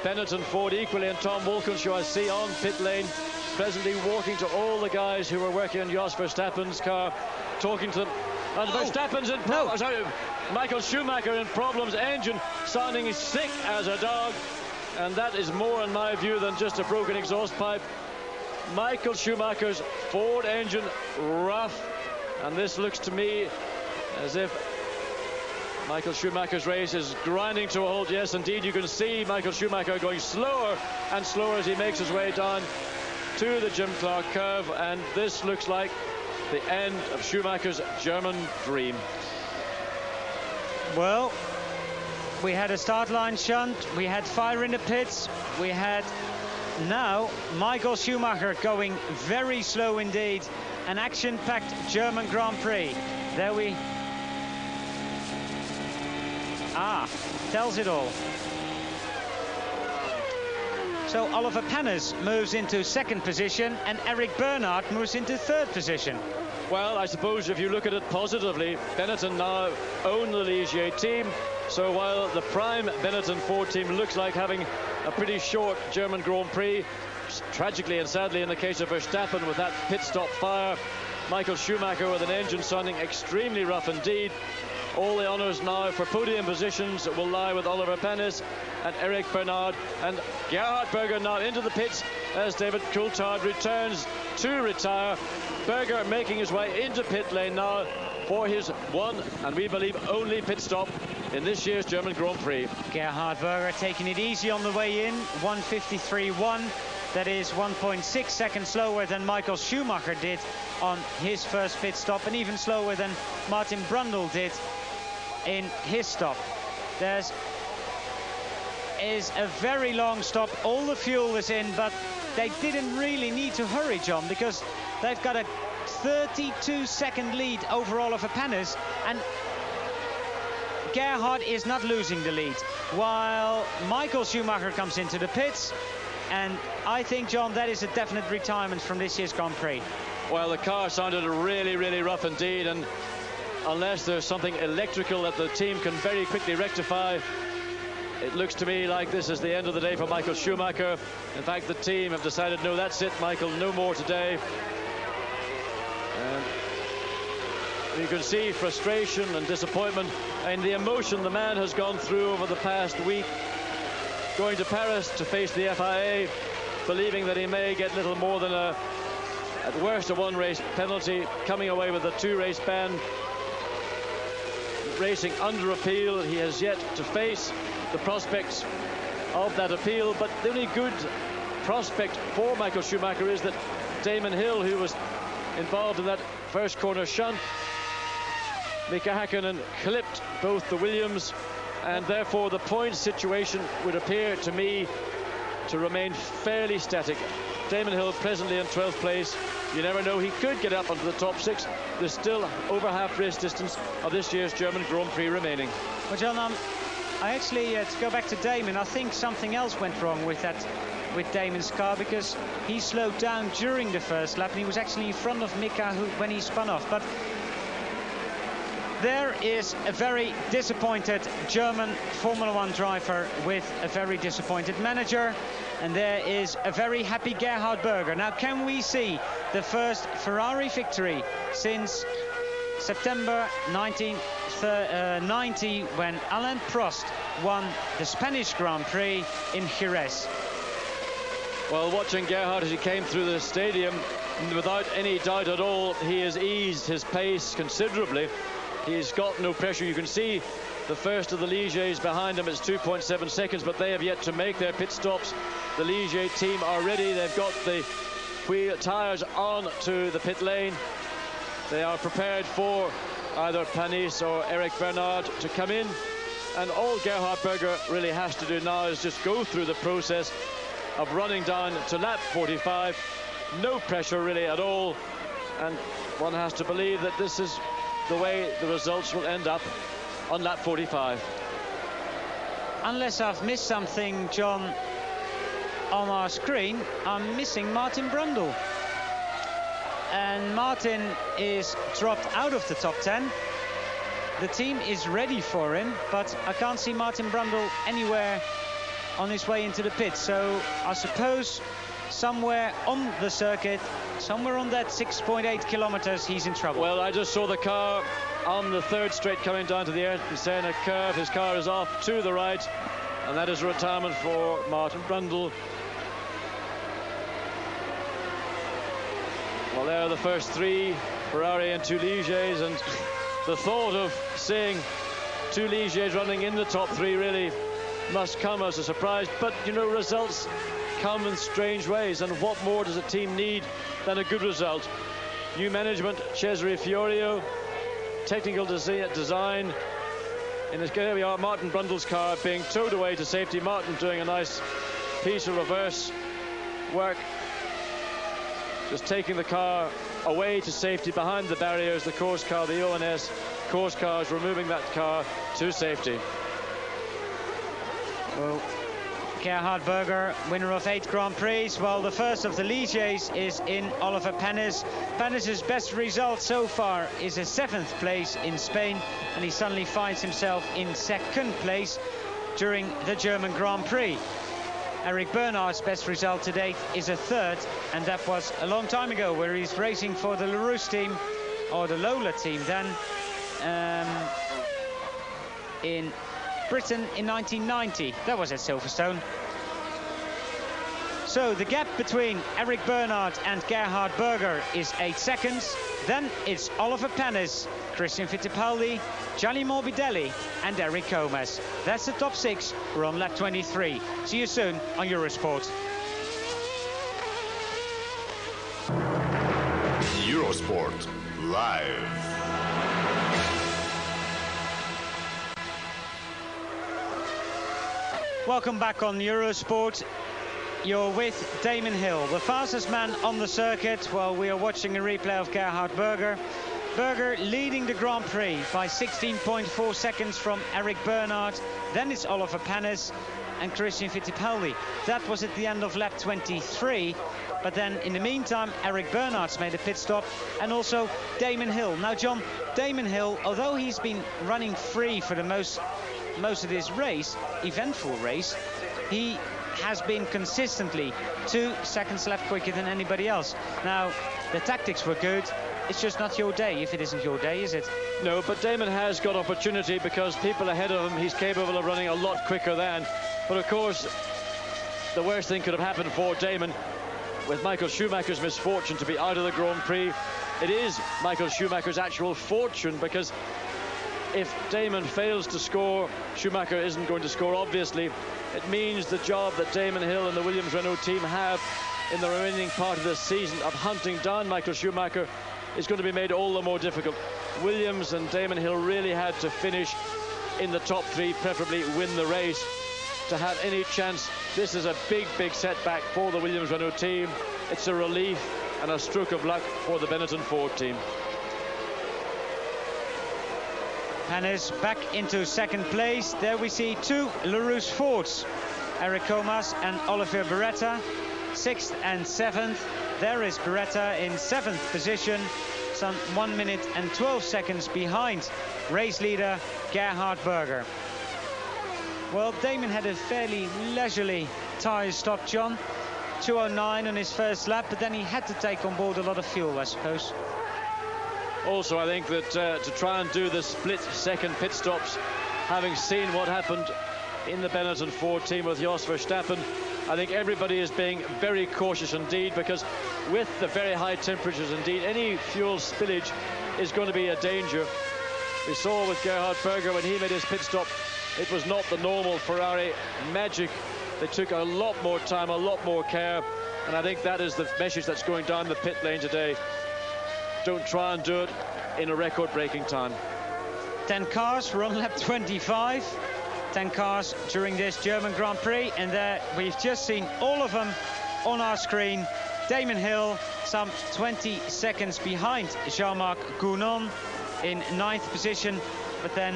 B: Benetton Ford equally, and Tom Wolkens, who I see on pit lane, presently walking to all the guys who were working on Jos Verstappen's car, talking to them. And Verstappen's in problems. Sorry, Michael Schumacher in problems, engine sounding sick as a dog, and that is more in my view than just a broken exhaust pipe. Michael Schumacher's Ford engine rough, and this looks to me as if Michael Schumacher's race is grinding to a halt. Yes, indeed, you can see Michael Schumacher going slower and slower as he makes his way down to the Jim Clark curve, and this looks like the end of Schumacher's German dream.
A: Well, we had a start line shunt, we had fire in the pits, we had now Michael Schumacher going very slow indeed. An action-packed German Grand Prix. There we... tells it all. So Oliver Panis moves into second position and Eric Bernard moves into third position.
B: Well, I suppose if you look at it positively, Benetton now own the Ligier team. So while the prime Benetton Ford team looks like having a pretty short German Grand Prix, tragically and sadly in the case of Verstappen with that pit stop fire, Michael Schumacher with an engine sounding extremely rough indeed. All the honours now for podium positions will lie with Oliver Panis and Eric Bernard, and Gerhard Berger now into the pits as David Coulthard returns to retire. Berger making his way into pit lane now for his one, and we believe only, pit stop in this year's German Grand Prix.
A: Gerhard Berger taking it easy on the way in, 1:53.1. That is 1.6 seconds slower than Michael Schumacher did on his first pit stop, and even slower than Martin Brundle did in his stop. There's is a very long stop. All the fuel is in, but they didn't really need to hurry, John, because they've got a 32-second lead over Oliver Panis, and Gerhard is not losing the lead, while Michael Schumacher comes into the pits. And I think, John, that is a definite retirement from this year's Grand Prix.
B: Well, the car sounded really, really rough indeed, and unless there's something electrical that the team can very quickly rectify, it looks to me like this is the end of the day for Michael Schumacher. In fact, the team have decided, no, that's it, Michael, no more today. And you can see frustration and disappointment and the emotion the man has gone through over the past week, going to Paris to face the FIA, believing that he may get little more than at worst a one-race penalty, coming away with a two-race ban, racing under appeal. He has yet to face the prospects of that appeal, but the only good prospect for Michael Schumacher is that Damon Hill, who was involved in that first corner shunt, Mika Häkkinen clipped both the Williams, and therefore the point situation would appear to me to remain fairly static. Damon Hill presently in 12th place. You never know, he could get up onto the top 6. There's still over half race distance of this year's German Grand Prix remaining.
A: Well, John, I actually, to go back to Damon, I think something else went wrong with Damon's car, because he slowed down during the first lap and he was actually in front of Mika when he spun off. But there is a very disappointed German Formula 1 driver with a very disappointed manager, and there is a very happy Gerhard Berger. Now, can we see the first Ferrari victory since September 1990, when Alain Prost won the Spanish Grand Prix in Jerez?
B: Well, watching Gerhard as he came through the stadium, without any doubt at all, he has eased his pace considerably. He's got no pressure. You can see the first of the Ligiers behind him is 2.7 seconds, but they have yet to make their pit stops. The Ligier team are ready. They've got the wheel tyres on to the pit lane. They are prepared for either Panis or Eric Bernard to come in. And all Gerhard Berger really has to do now is just go through the process of running down to lap 45. No pressure really at all. And one has to believe that this is the way the results will end up on lap 45.
A: Unless I've missed something, John, on our screen, I'm missing Martin Brundle. And Martin is dropped out of the top 10. The team is ready for him, but I can't see Martin Brundle anywhere on his way into the pit. So I suppose somewhere on the circuit, somewhere on that 6.8 kilometers, he's in trouble.
B: Well, I just saw the car on the third straight coming down to the Ernst-Senna curve. His car is off to the right, and that is a retirement for Martin Brundle. Well, there are the first 3, Ferrari and 2 Ligiers, and the thought of seeing 2 Ligiers running in the top 3 really must come as a surprise. But, you know, results come in strange ways, and what more does a team need than a good result? New management, Cesare Fiorio, technical design. And here we are, Martin Brundle's car being towed away to safety. Martin doing a nice piece of reverse work, just taking the car away to safety behind the barriers. The course car, the ONS course car, is removing that car to safety.
A: Well, Gerhard Berger, winner of 8 Grand Prix. Well, the first of the Ligiers is in Oliver Panis. Panis' best result so far is a 7th place in Spain, and he suddenly finds himself in 2nd place during the German Grand Prix. Eric Bernard's best result to date is a 3rd, and that was a long time ago, where he's racing for the LaRousse team, or the Lola team then, in Britain in 1990. That was at Silverstone. So the gap between Eric Bernard and Gerhard Berger is 8 seconds. Then it's Oliver Panis, Christian Fittipaldi, Gianni Morbidelli and Eric Gomez. That's the top 6. We're on lap 23. See you soon on Eurosport.
C: Eurosport Live.
A: Welcome back on Eurosport. You're with Damon Hill, the fastest man on the circuit, while we are watching a replay of Gerhard Berger. Berger leading the Grand Prix by 16.4 seconds from Eric Bernard. Then it's Oliver Panis and Christian Fittipaldi. That was at the end of lap 23. But then in the meantime, Eric Bernard's made a pit stop, and also Damon Hill. Now, John, Damon Hill, although he's been running free for the most of this race, eventful race, he has been consistently 2 seconds left quicker than anybody else. Now, the tactics were good. It's just not your day. If it isn't your day, is it?
B: No, but Damon has got opportunity, because people ahead of him, he's capable of running a lot quicker than. But of course, the worst thing could have happened for Damon, with Michael Schumacher's misfortune to be out of the Grand Prix. It is Michael Schumacher's actual fortune, because if Damon fails to score, Schumacher isn't going to score, obviously. It means the job that Damon Hill and the Williams-Renault team have in the remaining part of this season of hunting down Michael Schumacher is going to be made all the more difficult. Williams and Damon Hill really had to finish in the top 3, preferably win the race, to have any chance. This is a big setback for the Williams-Renault team. It's a relief and a stroke of luck for the Benetton Ford team.
A: Hennis back into second place. There we see 2 LaRousse Fords, Eric Comas and Olivier Beretta, 6th and 7th. There is Beretta in 7th position, some 1 minute and 12 seconds behind race leader Gerhard Berger. Well, Damon had a fairly leisurely tyre stop, John. 2:09 on his first lap, but then he had to take on board a lot of fuel, I suppose.
B: Also, I think that to try and do the split-second pit stops, having seen what happened in the Benetton Ford team with Jos Verstappen, I think everybody is being very cautious indeed, because with the very high temperatures indeed, any fuel spillage is going to be a danger. We saw with Gerhard Berger when he made his pit stop, it was not the normal Ferrari magic. They took a lot more time, a lot more care, and I think that is the message that's going down the pit lane today. Don't try and do it in a record-breaking time.
A: 10 cars were on lap 25. 10 cars during this German Grand Prix, and there we've just seen all of them on our screen. Damon Hill some 20 seconds behind Jean-Marc Gounon in 9th position, but then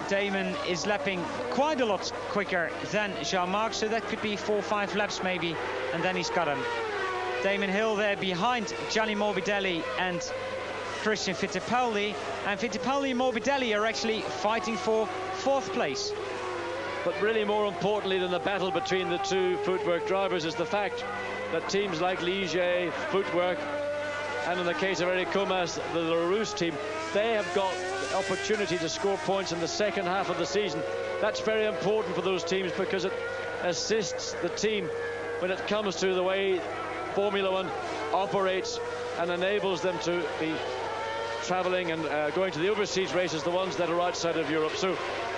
A: Damon is lapping quite a lot quicker than Jean-Marc, so that could be 4 or 5 laps maybe, and then he's got him. Damon Hill there behind Gianni Morbidelli and Christian Fittipaldi, and Fittipaldi and Morbidelli are actually fighting for 4th place.
B: But really more importantly than the battle between the 2 footwork drivers is the fact that teams like Ligier, Footwork, and in the case of Eric Comas, the LaRousse team, they have got the opportunity to score points in the second half of the season. That's very important for those teams, because it assists the team when it comes to the way Formula One operates and enables them to be traveling and going to the overseas races, the ones that are outside of Europe. So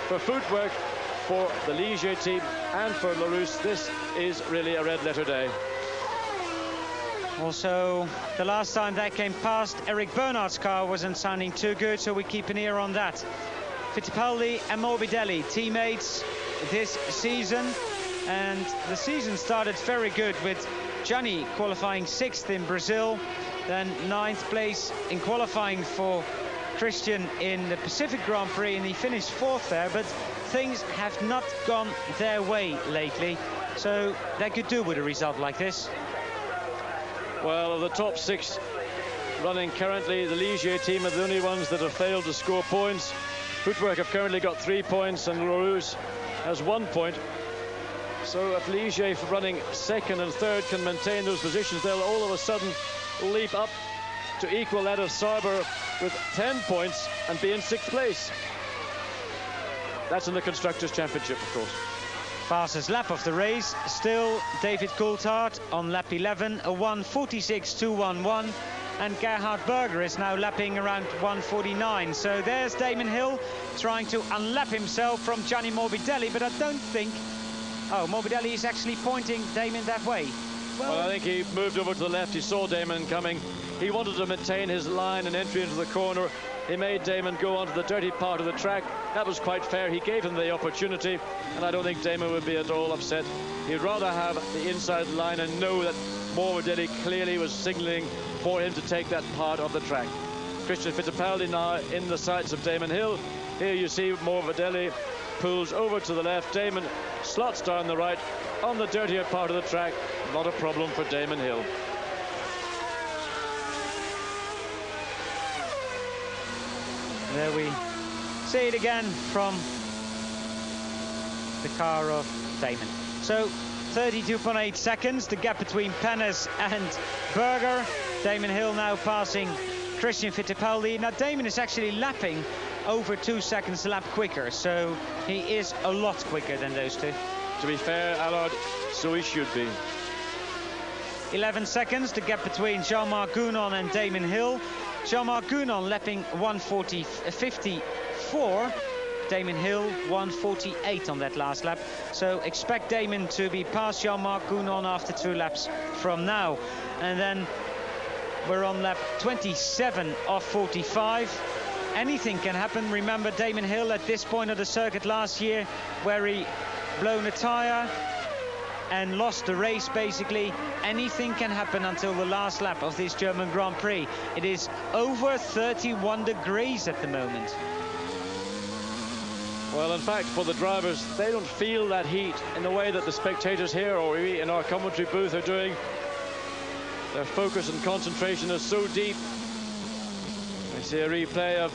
B: for Footwork, for the Ligier team and for LaRousse, this is really a red letter day.
A: Also, the last time that came past, Eric Bernard's car wasn't sounding too good, so we keep an ear on that. Fittipaldi and Morbidelli, teammates this season, and the season started very good with Gianni qualifying 6th in Brazil, then 9th place in qualifying for Christian in the Pacific Grand Prix, and he finished 4th there, but things have not gone their way lately, so they could do with a result like this.
B: Well, of the top 6 running currently, the Ligier team are the only ones that have failed to score points. Footwork have currently got 3 points, and LaRousse has 1 point. So if Ligier running 2nd and 3rd can maintain those positions, they'll all of a sudden leap up to equal that of Sauber with 10 points and be in 6th place. That's in the Constructors' Championship, of course.
A: Fastest lap of the race, still David Coulthard on lap 11, a 1:46.211, and Gerhard Berger is now lapping around 1:49. So there's Damon Hill trying to unlap himself from Gianni Morbidelli, but I don't think... Oh, Morbidelli is actually pointing Damon that way.
B: Well, I think he moved over to the left. He saw Damon coming. He wanted to maintain his line and entry into the corner. He made Damon go onto the dirty part of the track. That was quite fair. He gave him the opportunity, and I don't think Damon would be at all upset. He'd rather have the inside line and know that Morbidelli clearly was signaling for him to take that part of the track. Christian Fittipaldi now in the sights of Damon Hill. Here you see Morbidelli pulls over to the left. Damon slots down the right on the dirtier part of the track. Not a problem for Damon Hill.
A: There we see it again from the car of Damon. So 32.8 seconds, the gap between Pennes and Berger. Damon Hill now passing Christian Fittipaldi. Now Damon is actually lapping over 2 seconds a lap quicker, so he is a lot quicker than those two.
B: To be fair, Allard, so he should be.
A: 11 seconds, the gap between Jean-Marc Gounon and Damon Hill. Jean-Marc Gounon lapping 1:40.54. Damon Hill 1:48 on that last lap. So expect Damon to be past Jean-Marc Gounon after 2 laps from now. And then We're on lap 27 of 45. Anything can happen. Remember Damon Hill at this point of the circuit last year, where he blown a tire and lost the race basically. Anything can happen until the last lap of this German Grand Prix. It is over 31 degrees at the moment.
B: Well, in fact, for the drivers, they don't feel that heat in the way that the spectators here or we in our commentary booth are doing. Their focus and concentration is so deep. We see a replay of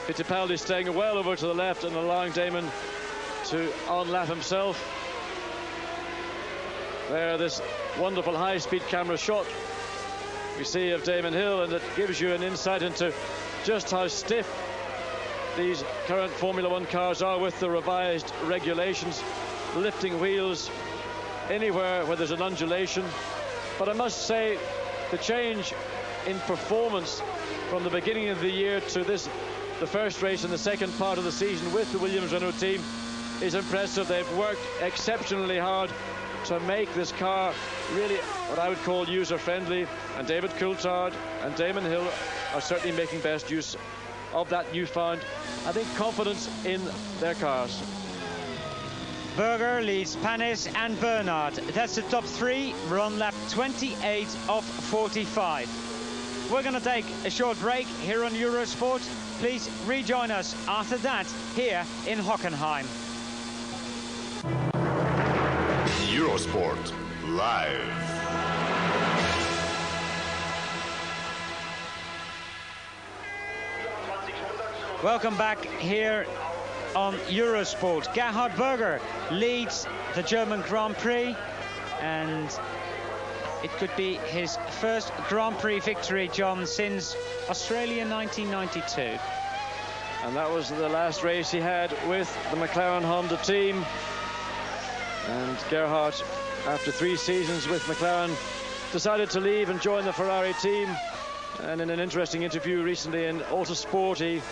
B: Fittipaldi staying well over to the left and allowing Damon to on-lap himself. There, this wonderful high-speed camera shot we see of Damon Hill, and it gives you an insight into just how stiff these current Formula One cars are with the revised regulations, lifting wheels anywhere where there's an undulation. But I must say, the change in performance from the beginning of the year to this, the first race in the second part of the season with the Williams-Renault team, is impressive. They've worked exceptionally hard to make this car really what I would call user-friendly, and David Coulthard and Damon Hill are certainly making best use of that newfound, I think, confidence in their cars.
A: Berger leads Panis and Bernard. That's the top three. We're on lap 28 of 45. We're going to take a short break here on Eurosport. Please rejoin us after that here in Hockenheim.
C: Eurosport Live.
A: Welcome back here on Eurosport. Gerhard Berger leads the German Grand Prix, and it could be his first Grand Prix victory, John, since Australia 1992.
B: And that was the last race he had with the McLaren Honda team. And Gerhard, after 3 seasons with McLaren, decided to leave and join the Ferrari team. And in an interesting interview recently in Autosport, he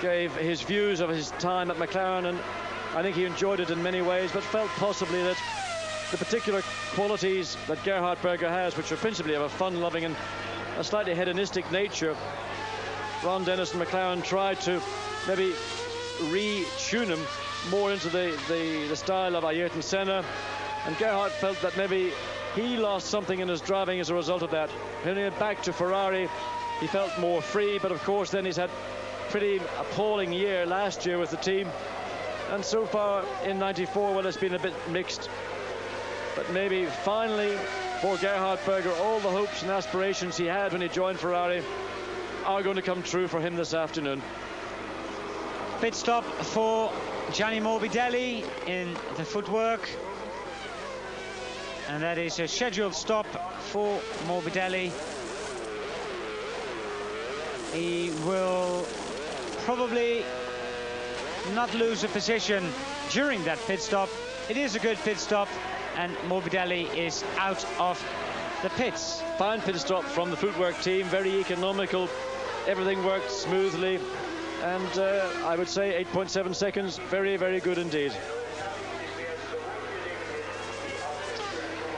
B: gave his views of his time at McLaren, and I think he enjoyed it in many ways, but felt possibly that the particular qualities that Gerhard Berger has, which are principally of a fun-loving and a slightly hedonistic nature, Ron Dennis and McLaren tried to maybe retune him more into the style of Ayrton Senna, and Gerhard felt that maybe he lost something in his driving as a result of that. When he went back to Ferrari, he felt more free, but of course then he's had pretty appalling year last year with the team, and so far in 94, well, it's been a bit mixed. But maybe finally for Gerhard Berger, all the hopes and aspirations he had when he joined Ferrari are going to come true for him this afternoon.
A: Pit stop for Gianni Morbidelli in the footwork, and that is a scheduled stop for Morbidelli. He will probably not lose a position during that pit stop. It is a good pit stop, and Morbidelli is out of the pits.
B: Fine pit stop from the footwork team, very economical. Everything worked smoothly, and I would say 8.7 seconds, very, very good indeed.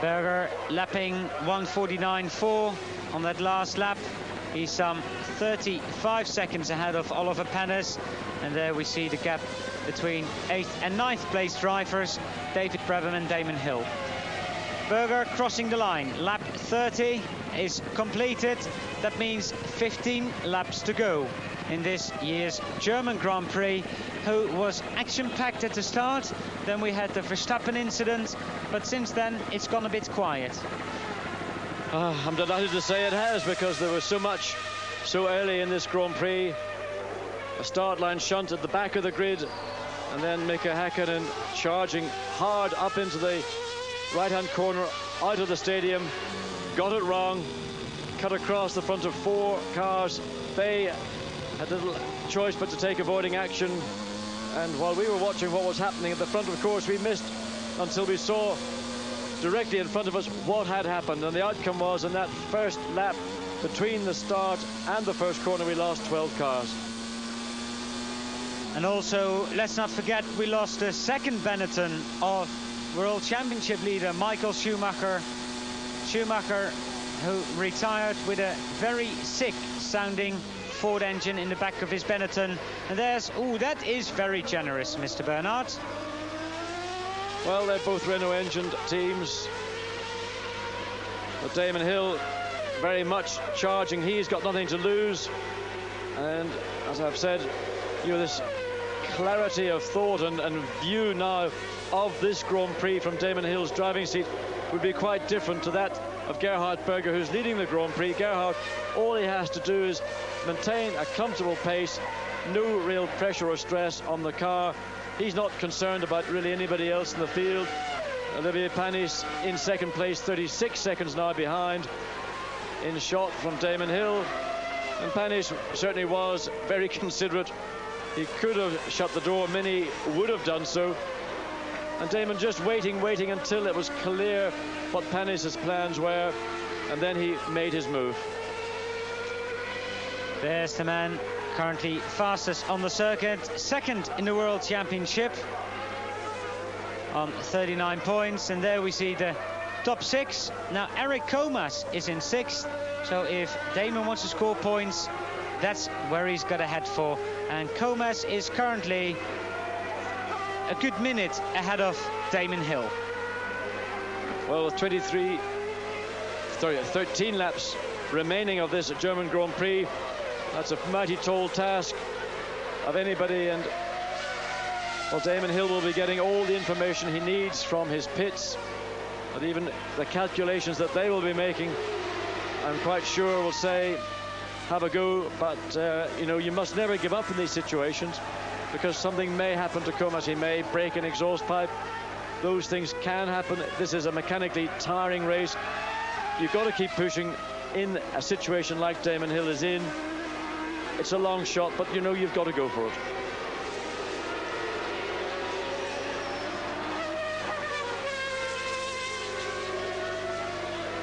A: Berger lapping 1:49.4 on that last lap. He's some 35 seconds ahead of Oliver Panis, and there we see the gap between 8th and 9th place drivers, David Brabham and Damon Hill. Berger crossing the line. Lap 30 is completed. That means 15 laps to go in this year's German Grand Prix, who was action-packed at the start. Then we had the Verstappen incident, but since then it's gone a bit quiet.
B: I'm delighted to say it has, because there was so much so early in this Grand Prix. A start line shunt at the back of the grid, and then Mika Häkkinen charging hard up into the right-hand corner, out of the stadium, got it wrong, cut across the front of 4 cars. They had little choice but to take avoiding action, and while we were watching what was happening at the front, of course, we missed until we saw directly in front of us what had happened, and the outcome was, in that first lap between the start and the first corner, we lost 12 cars.
A: And also, let's not forget, we lost the second Benetton of World Championship leader Michael Schumacher. Schumacher who retired with a very sick sounding Ford engine in the back of his Benetton. And there's, oh, that is very generous, Mr. Bernard.
B: Well, they're both Renault-engined teams. But Damon Hill very much charging. He's got nothing to lose. And as I've said, this clarity of thought and view now of this Grand Prix from Damon Hill's driving seat would be quite different to that of Gerhard Berger, who's leading the Grand Prix. Gerhard, all he has to do is maintain a comfortable pace, no real pressure or stress on the car. He's not concerned about really anybody else in the field. Olivier Panis in second place, 36 seconds now behind in shot from Damon Hill. And Panis certainly was very considerate. He could have shut the door, many would have done so. And Damon just waiting until it was clear what Panis's plans were, and then he made his move.
A: There's the man currently fastest on the circuit, second in the World Championship on 39 points. And there we see the top six. Now Eric Comas is in sixth, so if Damon wants to score points, that's where he's got to head for. And Comas is currently a good minute ahead of Damon Hill.
B: Well, with 13 laps remaining of this German Grand Prix, that's a mighty tall task of anybody. And well, Damon Hill will be getting all the information he needs from his pits, but even the calculations that they will be making, I'm quite sure will say, have a go. But you must never give up in these situations, because something may happen to Comas. He may break an exhaust pipe. Those things can happen. This is a mechanically tiring race. You've got to keep pushing in a situation like Damon Hill is in. It's a long shot, but you've got to go for it.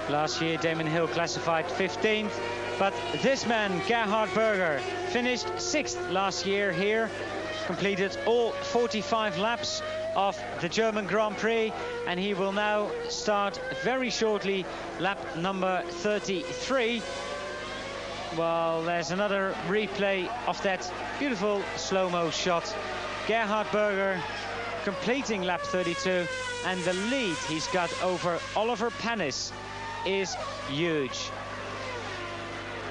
A: Last year Damon Hill classified 15th, but this man Gerhard Berger finished 6th last year here, completed all 45 laps of the German Grand Prix, and he will now start very shortly lap number 33. Well, there's another replay of that beautiful slow-mo shot. Gerhard Berger completing lap 32, and the lead he's got over Oliver Panis is huge.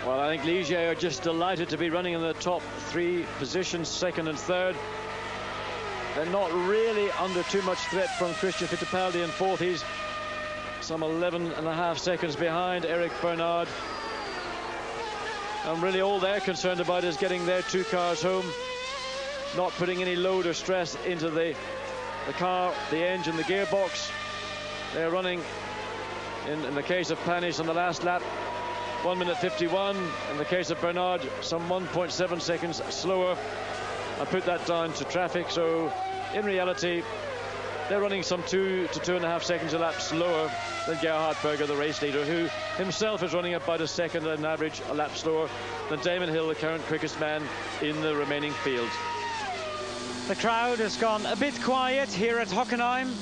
B: Well, I think Ligier are just delighted to be running in the top three positions, second and third. They're not really under too much threat from Christian Fittipaldi in fourth. He's some 11.5 seconds behind Eric Bernard. And really all they're concerned about is getting their two cars home, not putting any load or stress into the car, the engine, the gearbox. They're running, in the case of Panis on the last lap, 1 minute 51. In the case of Bernard, some 1.7 seconds slower. I put that down to traffic, so in reality they're running some 2 to 2.5 seconds a lap slower than Gerhard Berger, the race leader, who himself is running about a second on average a lap slower than Damon Hill, the current quickest man in the remaining field.
A: The crowd has gone a bit quiet here at Hockenheim,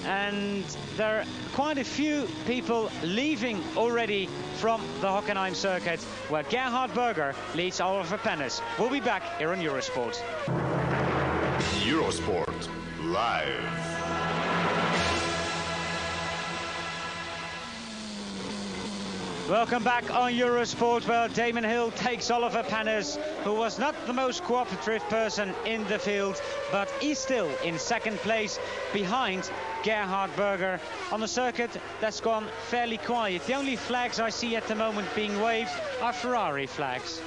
A: and there are quite a few people leaving already from the Hockenheim circuit, where Gerhard Berger leads Oliver Panis. We'll be back here on Eurosport.
C: Eurosport Live.
A: Welcome back on Eurosport. Well, Damon Hill takes Oliver Panis, who was not the most cooperative person in the field, but he's still in second place behind Gerhard Berger on a circuit that's gone fairly quiet. The only flags I see at the moment being waved are Ferrari flags.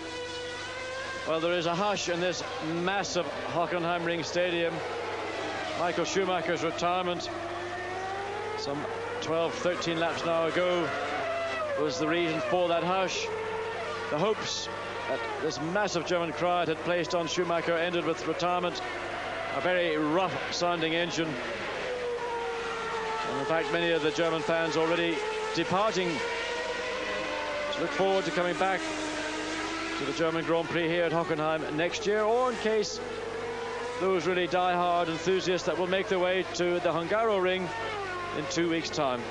B: Well, there is a hush in this massive Hockenheim Ring Stadium. Michael Schumacher's retirement some 12-13 laps now ago was the reason for that hush. The hopes that this massive German crowd had placed on Schumacher ended with retirement. A very rough sounding engine. And in fact, many of the German fans already departing to look forward to coming back to the German Grand Prix here at Hockenheim next year, or in case those really die-hard enthusiasts that will make their way to the Hungaroring in 2 weeks' time.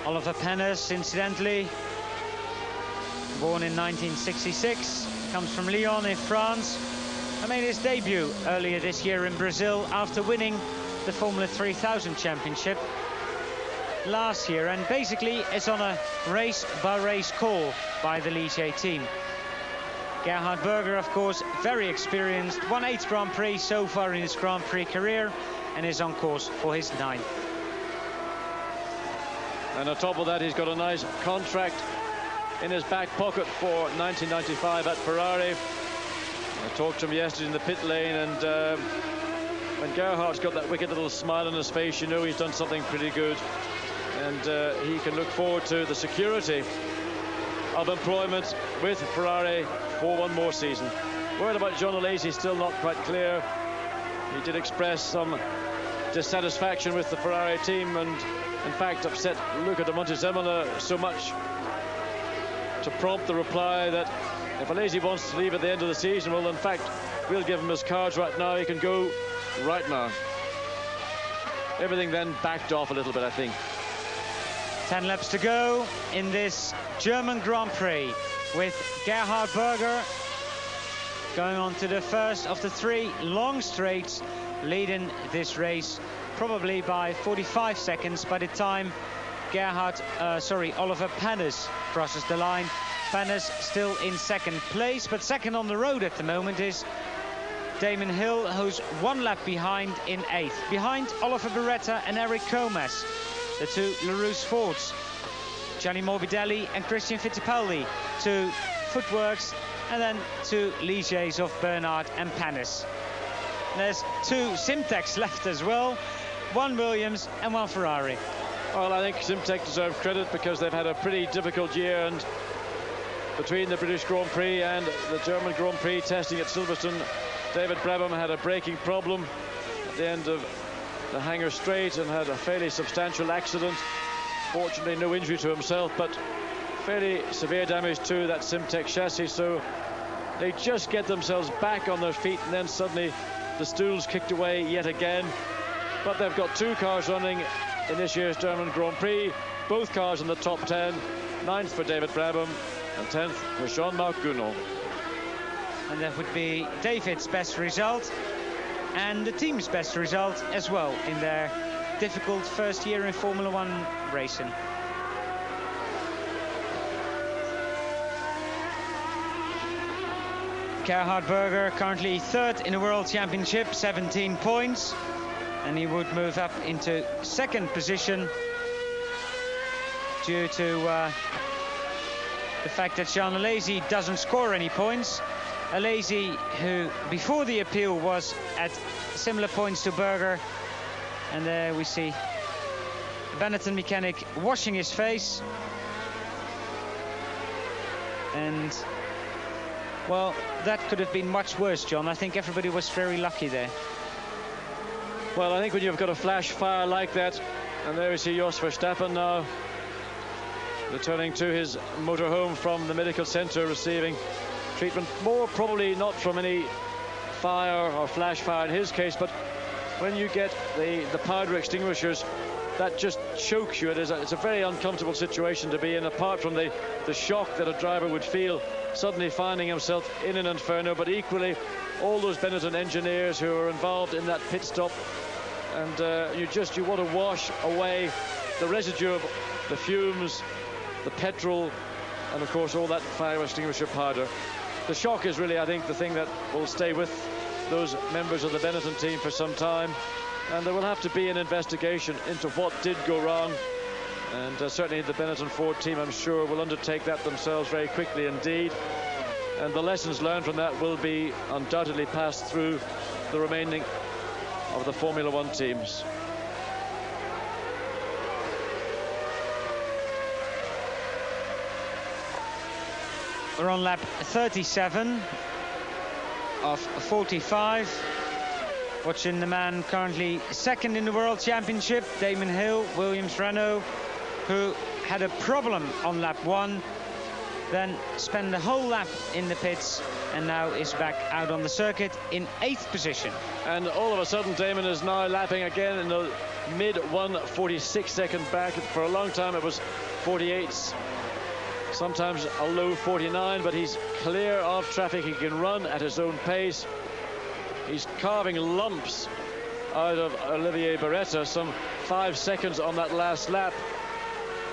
A: Oliver Pennes, incidentally, born in 1966, comes from Lyon in France, and made his debut earlier this year in Brazil after winning the Formula 3000 Championship last year, and basically is on a race-by-race call by the Ligier team. Gerhard Berger, of course, very experienced, won 8 Grand Prix so far in his Grand Prix career, and is on course for his 9th.
B: And on top of that, he's got a nice contract in his back pocket for 1995 at Ferrari. I talked to him yesterday in the pit lane, and when Gerhard's got that wicked little smile on his face, you know he's done something pretty good. And he can look forward to the security of employment with Ferrari for one more season. Word about John Alesi still not quite clear. He did express some dissatisfaction with the Ferrari team, and in fact upset Luca de Montezemolo so much to prompt the reply that if Alesi wants to leave at the end of the season, well, in fact, we'll give him his cards right now. He can go right now. Everything then backed off a little bit, I think.
A: 10 laps to go in this German Grand Prix, with Gerhard Berger going on to the first of the 3 long straights, leading this race probably by 45 seconds by the time Oliver Pennes crosses the line. Pennes still in 2nd place, but second on the road at the moment is Damon Hill, who's 1 lap behind in 8th. Behind Oliver Beretta and Eric Comas, the 2 LaRousse Fords. Gianni Morbidelli and Christian Fittipaldi, 2 Footworks, and then 2 Ligiers of Bernard and Pennes. There's 2 Simtecs left as well, 1 Williams and 1 Ferrari.
B: Well, I think Simtech deserve credit because they've had a pretty difficult year, and between the British Grand Prix and the German Grand Prix testing at Silverstone, David Brabham had a braking problem at the end of the Hanger Straight and had a fairly substantial accident. Fortunately, no injury to himself, but fairly severe damage to that Simtech chassis. So they just get themselves back on their feet, and then suddenly the stools kicked away yet again. But they've got 2 cars running in this year's German Grand Prix, both cars in the top 10. 9th for David Brabham and 10th for Jean-Marc Gounod.
A: And that would be David's best result and the team's best result as well in their difficult first year in Formula 1 racing. Gerhard Berger currently 3rd in the World Championship, 17 points, and he would move up into 2nd position due to the fact that Jean Alesi doesn't score any points. Alesi, who before the appeal was at similar points to Berger, and there we see the Benetton mechanic washing his face, and well, that could have been much worse, John. I think everybody was very lucky there.
B: Well, I think when you've got a flash fire like that, and there we see Jos Verstappen now returning to his motorhome from the medical center, receiving treatment, more probably not from any fire or flash fire in his case, but when you get the powder extinguishers, that just chokes you. It's a very uncomfortable situation to be in, apart from the shock that a driver would feel suddenly finding himself in an inferno, but equally all those Benetton engineers who are involved in that pit stop, and you want to wash away the residue of the fumes, the petrol, and of course all that fire extinguisher powder. The shock is really, I think, the thing that will stay with those members of the Benetton team for some time, and there will have to be an investigation into what did go wrong, and certainly the Benetton Ford team, I'm sure, will undertake that themselves very quickly indeed, and the lessons learned from that will be undoubtedly passed through the remaining of the Formula 1 teams.
A: We're on lap 37 of 45. Watching the man currently 2nd in the World Championship, Damon Hill, Williams Renault, who had a problem on lap 1, then spent the whole lap in the pits, and now is back out on the circuit in 8th position.
B: And all of a sudden Damon is now lapping again in the mid 1:46 second back. For a long time it was 48s, sometimes a low 49, but he's clear of traffic. He can run at his own pace. He's carving lumps out of Olivier Beretta, some 5 seconds on that last lap,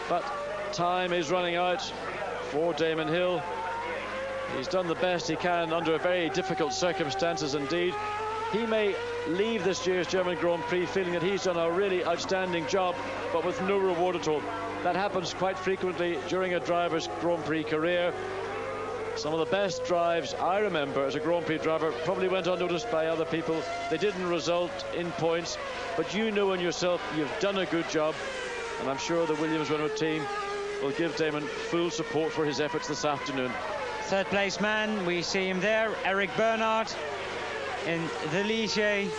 B: but time is running out for Damon Hill. He's done the best he can under very difficult circumstances indeed. He may leave this year's German Grand Prix feeling that he's done a really outstanding job, but with no reward at all. That happens quite frequently during a driver's Grand Prix career. Some of the best drives I remember as a Grand Prix driver probably went unnoticed by other people. They didn't result in points, but you know in yourself you've done a good job, and I'm sure the Williams-Renault team will give Damon full support for his efforts this afternoon.
A: Third place man, we see him there, Eric Bernard in the Ligier.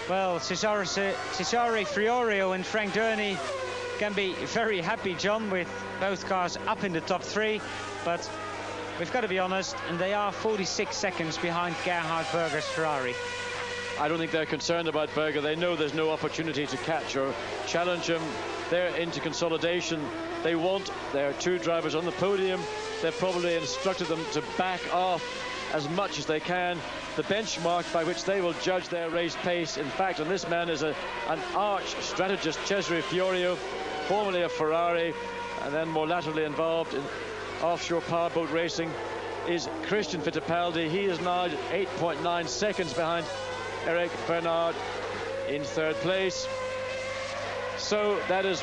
A: Well, Cesare Fiorio and Frank Durney can be very happy, John, with both cars up in the top 3, but we've got to be honest, and they are 46 seconds behind Gerhard Berger's Ferrari.
B: I don't think they're concerned about Berger. They know there's no opportunity to catch or challenge him. They're into consolidation. They want their 2 drivers on the podium. They've probably instructed them to back off as much as they can. The benchmark by which they will judge their race pace, in fact, and this man is an arch strategist, Cesare Fiorio, formerly of Ferrari and then more laterally involved in offshore powerboat racing, is Christian Fittipaldi. He is now 8.9 seconds behind Eric Bernard in 3rd place. So that is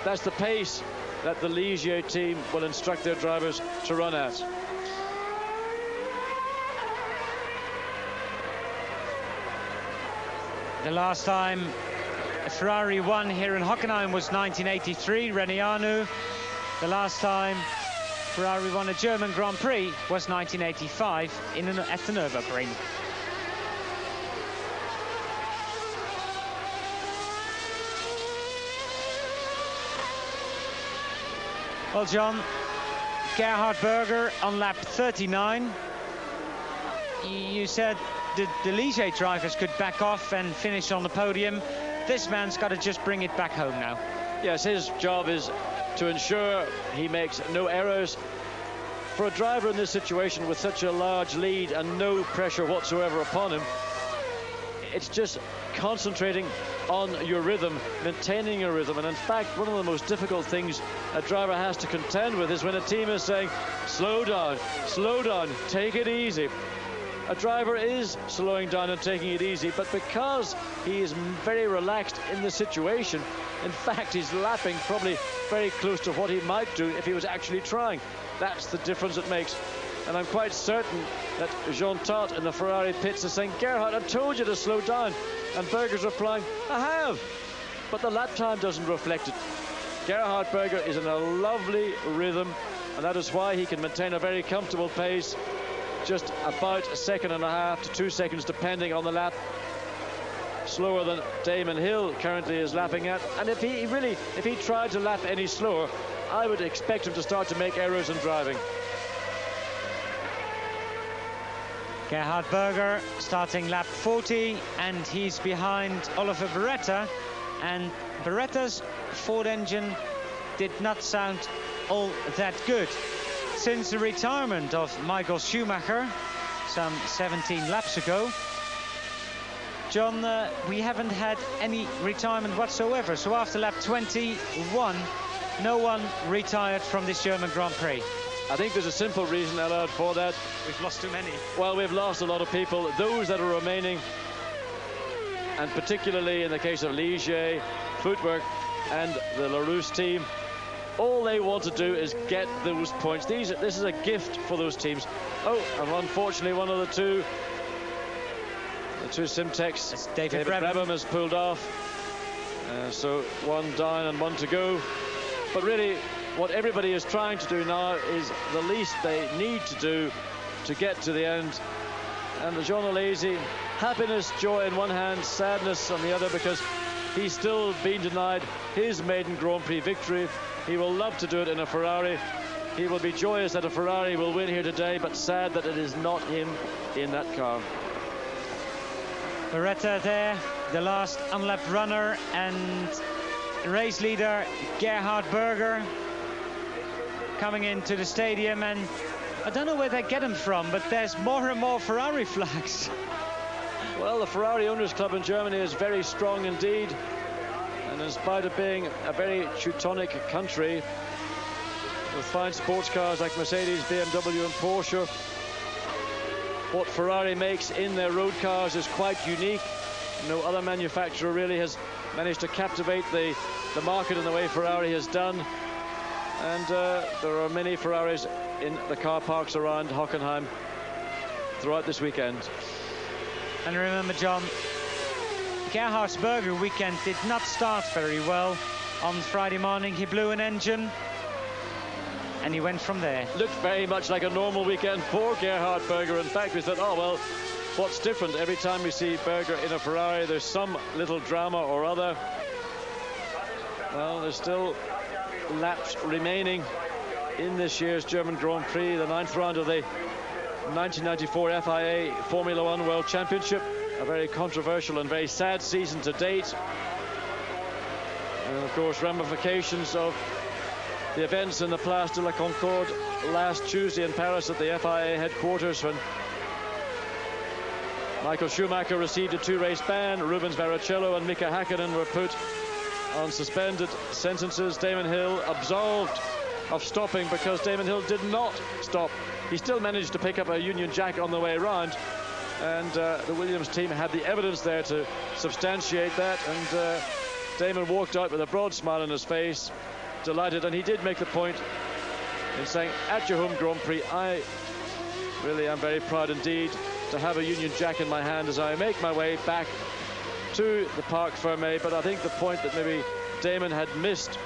B: that's the pace that the Ligier team will instruct their drivers to run at.
A: The last time Ferrari won here in Hockenheim was 1983, Renianu. The last time Ferrari won a German Grand Prix was 1985 at the Nürburgring. Well, John, Gerhard Berger on lap 39. You said the Ligier drivers could back off and finish on the podium. This man's got to just bring it back home now.
B: Yes, his job is to ensure he makes no errors. For a driver in this situation with such a large lead and no pressure whatsoever upon him, it's just concentrating on your rhythm, maintaining your rhythm. And in fact, one of the most difficult things a driver has to contend with is when a team is saying, slow down, take it easy. A driver is slowing down and taking it easy, but because he is very relaxed in the situation, in fact, he's lapping probably very close to what he might do if he was actually trying. That's the difference it makes. And I'm quite certain that Jean Todt in the Ferrari pits is saying, Gerhard, I told you to slow down. And Berger's replying, I have. But the lap time doesn't reflect it. Gerhard Berger is in a lovely rhythm, and that is why he can maintain a very comfortable pace, just about 1.5 seconds to 2 seconds, depending on the lap, slower than Damon Hill currently is lapping at. And if he tried to lap any slower, I would expect him to start to make errors in driving.
A: Gerhard Berger starting lap 40, and he's behind Oliver Beretta, and Beretta's Ford engine did not sound all that good. Since the retirement of Michael Schumacher some 17 laps ago, John, we haven't had any retirement whatsoever. So after lap 21, no one retired from this German Grand Prix.
B: I think there's a simple reason, Allard, for that.
A: We've lost too many.
B: Well, we've lost a lot of people. Those that are remaining, and particularly in the case of Ligier, Footwork and the Larousse team, all they want to do is get those points. This is a gift for those teams. Oh, and unfortunately one of the two Simtex, David Brabham has pulled off. So one down and one to go. But really, what everybody is trying to do now is the least they need to do to get to the end. And Jean Alesi, happiness, joy in one hand, sadness on the other, because he's still been denied his maiden Grand Prix victory. He will love to do it in a Ferrari. He will be joyous that a Ferrari will win here today, but sad that it is not him in that car.
A: Beretta there the last unlapped runner and race leader Gerhard Berger coming into the stadium, and I don't know where they get them from, but there's more and more Ferrari flags.
B: Well, the Ferrari Owners Club in Germany is very strong indeed, and in spite of being a very Teutonic country with fine sports cars like Mercedes, BMW and Porsche, what Ferrari makes in their road cars is quite unique. No other manufacturer really has managed to captivate the market in the way Ferrari has done. And there are many Ferraris in the car parks around Hockenheim throughout this weekend.
A: And remember, John, Gerhard Berger weekend did not start very well. On Friday morning, he blew an engine, and he went from there.
B: Looked very much like a normal weekend for Gerhard Berger. In fact, we thought, oh, well, what's different? Every time we see Berger in a Ferrari, there's some little drama or other. Well, there's still laps remaining in this year's German Grand Prix, the 9th round of the 1994 FIA Formula One World Championship. A very controversial and very sad season to date. And of course, ramifications of the events in the Place de la Concorde last Tuesday in Paris at the FIA headquarters, when Michael Schumacher received a 2-race ban. Rubens Barrichello and Mika Hakkinen were put on suspended sentences. Damon Hill absolved of stopping because Damon Hill did not stop. He still managed to pick up a Union Jack on the way around, and the Williams team had the evidence there to substantiate that, and Damon walked out with a broad smile on his face, delighted. And he did make the point in saying, at your home Grand Prix, I really am very proud indeed to have a Union Jack in my hand as I make my way back to the Parc Fermé. But I think the point that maybe Damon had missed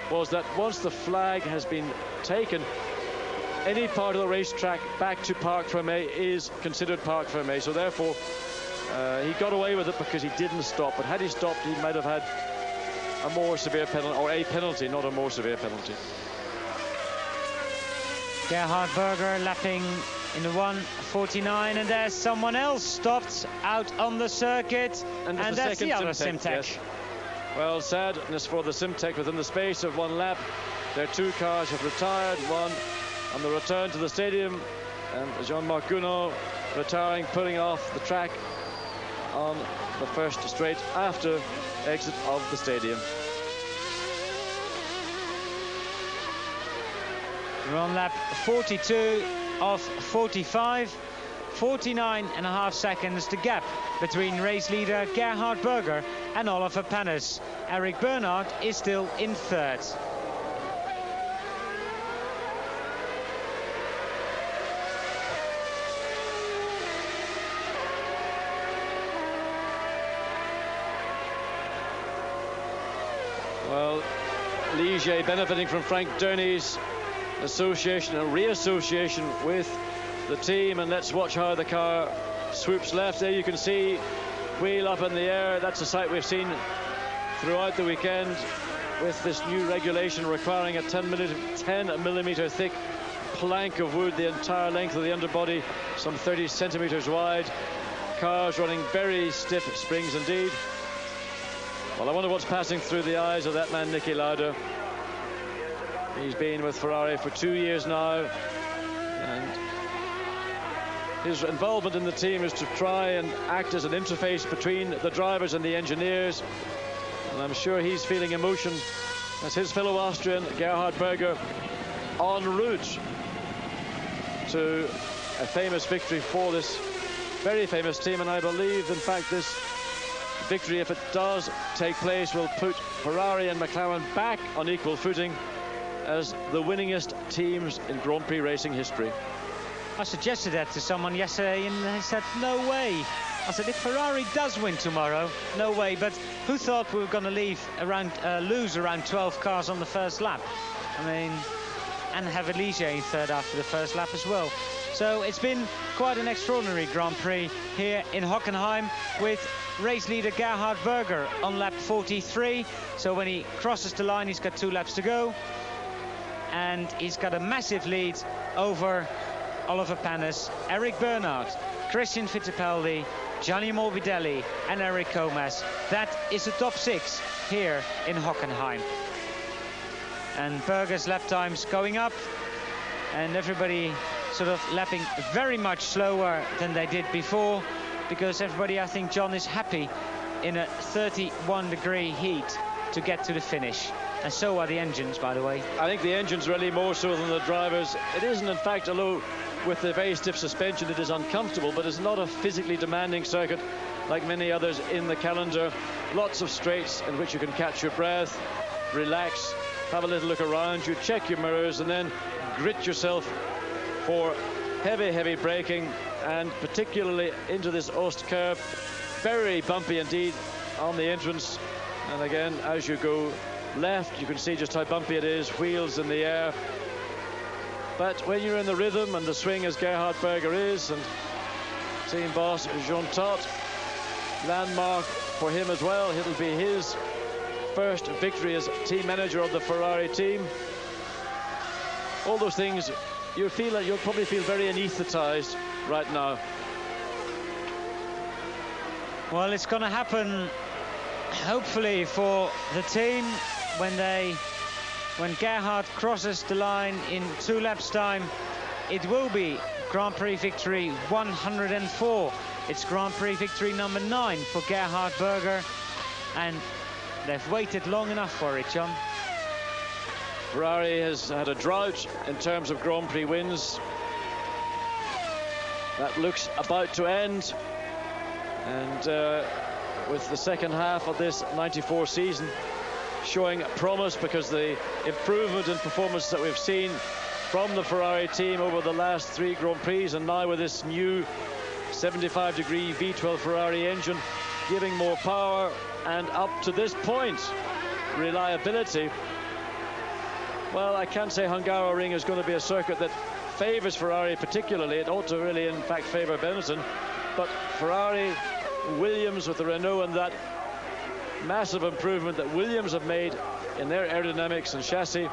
B: was that once the flag has been taken, any part of the racetrack back to Parc Fermé is considered Parc Fermé. So therefore, he got away with it because he didn't stop. But had he stopped, he might have had a more severe penalty, or a penalty, not a more severe penalty.
A: Gerhard Berger lapping in the 1:49, and there's someone else stopped out on the circuit, and that's the other Simtech.
B: Yes. Well, sadness for the Simtech. Within the space of one lap, their 2 cars have retired. One on the return to the stadium, and Jean-Marc Gounod retiring, pulling off the track on the first straight after exit of the stadium.
A: We're on lap 42 of 45. 49.5 seconds the gap between race leader Gerhard Berger and Oliver Panis. Eric Bernard is still in 3rd.
B: Well, Ligier benefiting from Frank Durney's association and reassociation with the team, and let's watch how the car swoops left. There you can see wheel up in the air. That's a sight we've seen throughout the weekend with this new regulation requiring a 10 millimeter thick plank of wood, the entire length of the underbody, some 30 centimeters wide. Cars running very stiff springs indeed. Well, I wonder what's passing through the eyes of that man, Niki Lauda. He's been with Ferrari for 2 years now, and his involvement in the team is to try and act as an interface between the drivers and the engineers. And I'm sure he's feeling emotion as his fellow Austrian, Gerhard Berger, en route to a famous victory for this very famous team. And I believe, in fact, this victory, if it does take place, will put Ferrari and McLaren back on equal footing as the winningest teams in Grand Prix racing history.
A: I suggested that to someone yesterday, and they said, no way. I said, if Ferrari does win tomorrow, no way. But who thought we were going to lose around 12 cars on the first lap? I mean, and have a Ligier in 3rd after the first lap as well. So it's been quite an extraordinary Grand Prix here in Hockenheim, with race leader Gerhard Berger on lap 43. So when he crosses the line, he's got 2 laps to go, and he's got a massive lead over Oliver Panis, Eric Bernard, Christian Fittipaldi Gianni Morbidelli and Eric Gomez. That is the top 6 here in Hockenheim. And Berger's lap times going up, and everybody sort of lapping very much slower than they did before, because everybody, I think, John, is happy in a 31-degree heat to get to the finish. And so are the engines, by the way.
B: I think the engines really more so than the drivers. It isn't, in fact, although with the very stiff suspension it is uncomfortable, but it's not a physically demanding circuit like many others in the calendar. Lots of straights in which you can catch your breath, relax, have a little look around you, check your mirrors, and then grit yourself for heavy braking, and particularly into this Ost curve. Very bumpy indeed on the entrance, and again, as you go left, you can see just how bumpy it is, wheels in the air. But when you're in the rhythm and the swing as Gerhard Berger is, and team boss Jean Todt, landmark for him as well. It'll be his first victory as team manager of the Ferrari team. All those things, you'll probably feel very anesthetized right now.
A: Well, it's going to happen, hopefully, for the team when Gerhard crosses the line in 2 laps time. It will be Grand Prix victory 104. It's Grand Prix victory number 9 for Gerhard Berger, and they've waited long enough for it, John.
B: Ferrari has had a drought in terms of Grand Prix wins. That looks about to end, and with the second half of this 94 season showing promise, because the improvement in performance that we've seen from the Ferrari team over the last 3 Grand Prix, and now with this new 75-degree V12 Ferrari engine giving more power, and up to this point reliability. Well, I can't say Hungaroring is going to be a circuit that favors Ferrari particularly. It ought to really in fact favor Benetton, but Ferrari, Williams with the Renault, and that massive improvement that Williams have made in their aerodynamics and chassis,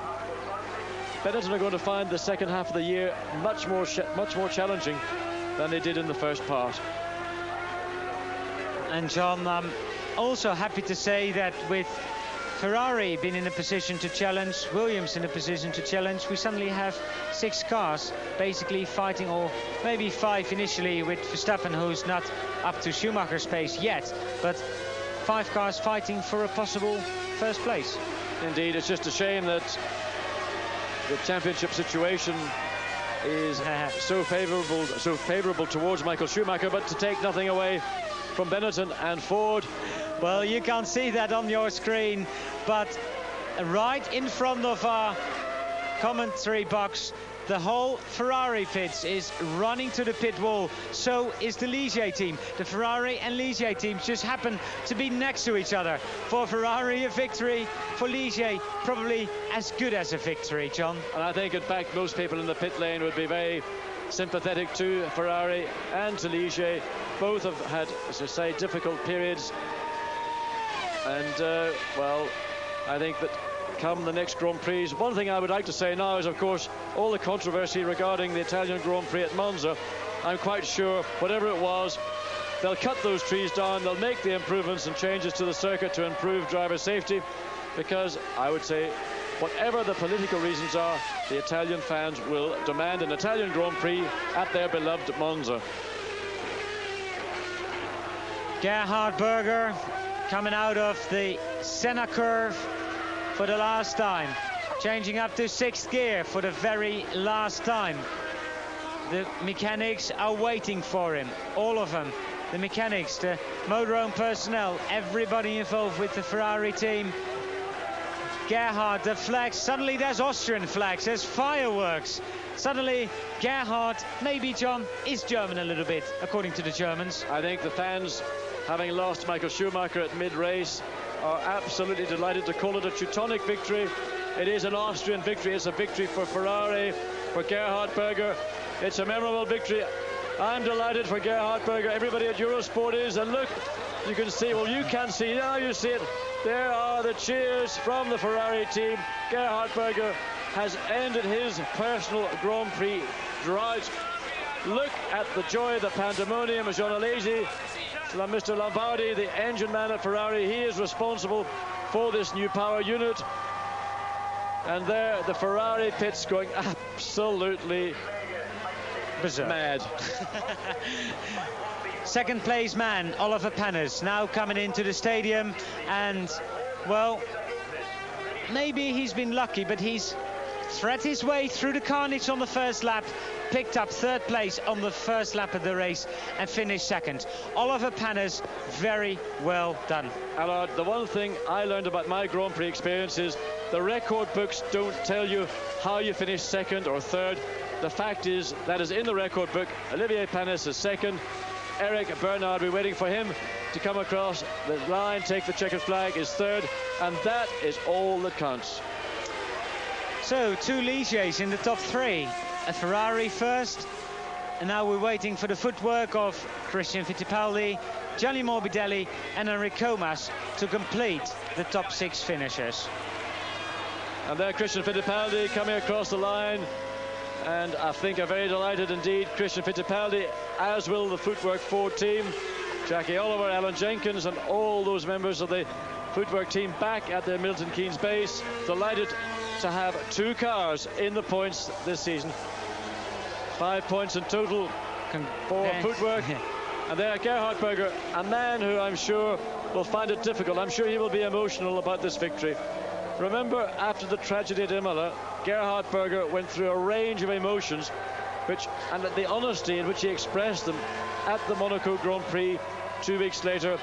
B: Benetton are going to find the second half of the year much more challenging than they did in the first part.
A: And John, I'm also happy to say that with Ferrari being in a position to challenge, Williams in a position to challenge, we suddenly have 6 cars basically fighting, or maybe 5 initially with Verstappen, who's not up to Schumacher's pace yet, but 5 cars fighting for a possible first place.
B: Indeed, it's just a shame that the championship situation is so favorable towards Michael Schumacher, but to take nothing away from Benetton and Ford.
A: Well, you can't see that on your screen, but right in front of our commentary box, the whole Ferrari pits is running to the pit wall. So is the Ligier team. The Ferrari and Ligier teams just happen to be next to each other. For Ferrari, a victory. For Ligier, probably as good as a victory, John.
B: And I think, in fact, most people in the pit lane would be very sympathetic to Ferrari and to Ligier. Both have had, as I say, difficult periods. And, well, I think that come the next Grand Prix, one thing I would like to say now is, of course, all the controversy regarding the Italian Grand Prix at Monza. I'm quite sure, whatever it was, they'll cut those trees down, they'll make the improvements and changes to the circuit to improve driver safety, because I would say, whatever the political reasons are, the Italian fans will demand an Italian Grand Prix at their beloved Monza.
A: Gerhard Berger coming out of the Senna curve for the last time, changing up to 6th gear for the very last time. The mechanics are waiting for him, all of them. The mechanics, the motorhome personnel, everybody involved with the Ferrari team. Gerhard, the flags, suddenly there's Austrian flags, there's fireworks. Suddenly Gerhard, maybe John, is German a little bit, according to the Germans.
B: I think the fans, having lost Michael Schumacher at mid-race, are absolutely delighted to call it a Teutonic victory. It is an Austrian victory. It's a victory for Ferrari, for Gerhard Berger. It's a memorable victory. I'm delighted for Gerhard Berger. Everybody at Eurosport is. And look, you can see, well, you can see, now you see it. There are the cheers from the Ferrari team. Gerhard Berger has ended his personal Grand Prix drought. Look at the joy, the pandemonium. Jean Alesi Mr. Lombardi, the engine man at Ferrari. He is responsible for this new power unit. And there, the Ferrari pit's going absolutely
A: berserk.
B: Mad.
A: Second place man, Oliver Panis, now coming into the stadium. And, well, maybe he's been lucky, but he's thread his way through the carnage on the first lap, picked up third place on the first lap of the race and finished second. Oliver Panis, very well done.
B: Allard, the one thing I learned about my Grand Prix experience is the record books don't tell you how you finish second or third. The fact is, that is in the record book. Olivier Panis is second. Eric Bernard, we're waiting for him to come across the line, take the checkered flag, is third, and that is all that counts.
A: So, two Ligiers in the top three. A Ferrari first, and now we're waiting for the footwork of Christian Fittipaldi, Gianni Morbidelli and Enric Mas to complete the top six finishers.
B: And there Christian Fittipaldi coming across the line, and I think are very delighted indeed, Christian Fittipaldi, as will the Footwork Ford team, Jackie Oliver, Alan Jenkins and all those members of the Footwork team back at their Milton Keynes base, delighted to have two cars in the points this season. 5 points in total for Footwork. And there Gerhard Berger, a man who I'm sure will find it difficult. I'm sure he will be emotional about this victory. Remember, after the tragedy at Imola, Gerhard Berger went through a range of emotions, and the honesty in which he expressed them at the Monaco Grand Prix 2 weeks later,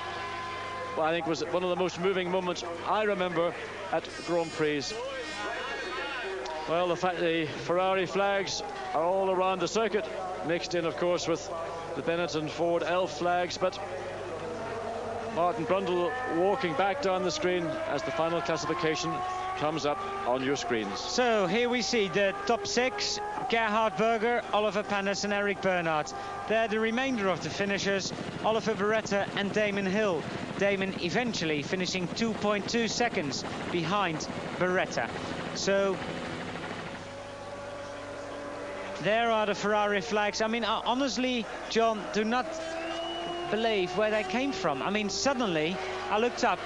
B: well, I think was one of the most moving moments I remember at Grand Prix. Well, the fact the Ferrari flags are all around the circuit, mixed in, of course, with the Benetton Ford Elf flags, but Martin Brundle walking back down the screen as the final classification comes up on your screens.
A: So here we see the top six: Gerhard Berger, Oliver Panis and Eric Bernard. They're the remainder of the finishers: Oliver Beretta and Damon Hill. Damon eventually finishing 2.2 seconds behind Beretta. So there are the Ferrari flags. I mean, honestly, John, do not believe where they came from. I mean, suddenly I looked up,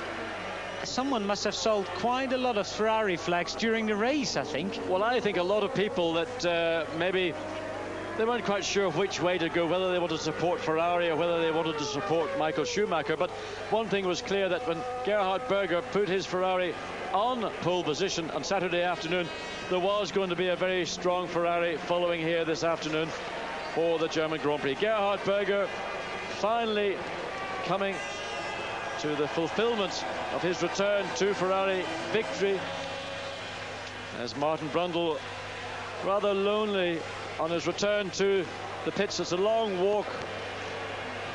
A: someone must have sold quite a lot of Ferrari flags during the race, I think.
B: Well, I think a lot of people that maybe they weren't quite sure which way to go, whether they wanted to support Ferrari or whether they wanted to support Michael Schumacher. But one thing was clear, that when Gerhard Berger put his Ferrari on pole position on Saturday afternoon, there was going to be a very strong Ferrari following here this afternoon for the German Grand Prix. Gerhard Berger finally coming to the fulfillment of his return to Ferrari victory, as Martin Brundle rather lonely on his return to the pits. It's a long walk.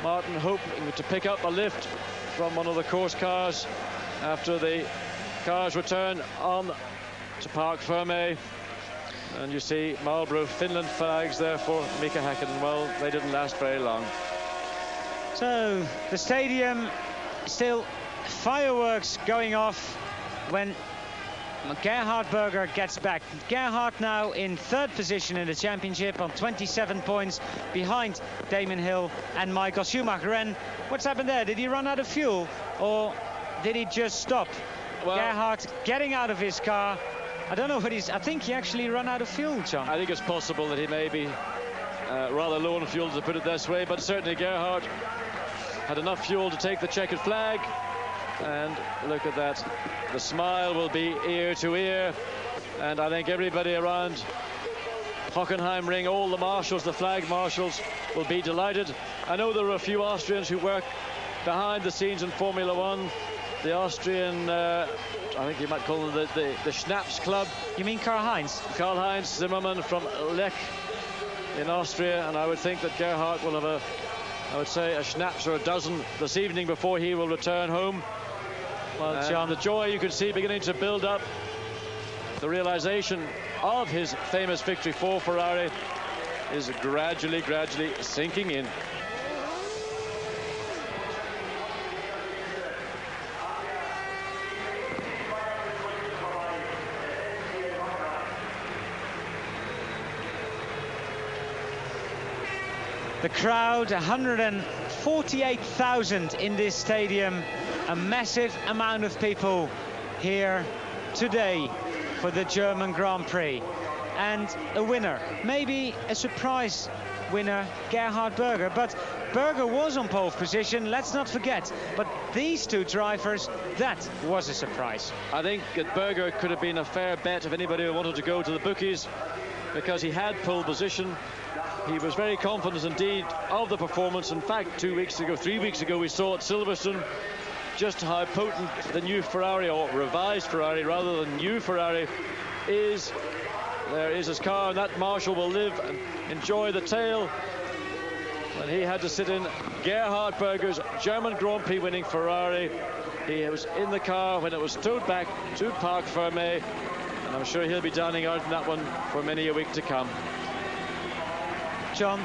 B: Martin hoping to pick up a lift from one of the course cars after the car's return on to Parc Fermé. And you see Marlboro Finland flags there for Mika Häkkinen. Well, they didn't last very long.
A: So the stadium, still fireworks going off when Gerhard Berger gets back. Gerhard now in third position in the championship on 27 points behind Damon Hill and Michael Schumacher. And what's happened there? Did he run out of fuel or did he just stop? Well, Gerhard getting out of his car. I don't know what I think he actually ran out of fuel, John.
B: I think it's possible that he may be rather low on fuel, to put it this way, but certainly Gerhard had enough fuel to take the checkered flag. And look at that, the smile will be ear to ear, and I think everybody around Hockenheim Ring, all the marshals, the flag marshals, will be delighted. I know there are a few Austrians who work behind the scenes in Formula One. The Austrian, I think you might call them the Schnapps Club.
A: You mean Karl-Heinz?
B: Karl-Heinz Zimmermann from Lech in Austria, and I would think that Gerhard will have I would say a Schnapps or a dozen this evening before he will return home. Well, John, the joy you can see beginning to build up, the realization of his famous victory for Ferrari is gradually sinking in.
A: The crowd, 148,000 in this stadium. A massive amount of people here today for the German Grand Prix. And a winner, maybe a surprise winner, Gerhard Berger. But Berger was on pole position, let's not forget. But these two drivers, that was a surprise.
B: I think that Berger could have been a fair bet if anybody wanted to go to the bookies, because he had pole position. He was very confident indeed of the performance. In fact, 3 weeks ago, we saw at Silverstone just how potent the new Ferrari, or revised Ferrari rather than new Ferrari, is. There is his car, and that Marshall will live and enjoy the tail. And he had to sit in Gerhard Berger's German Grand Prix winning Ferrari. He was in the car when it was towed back to Parc Fermé, and I'm sure he'll be dining out in that one for many a week to come.
A: John,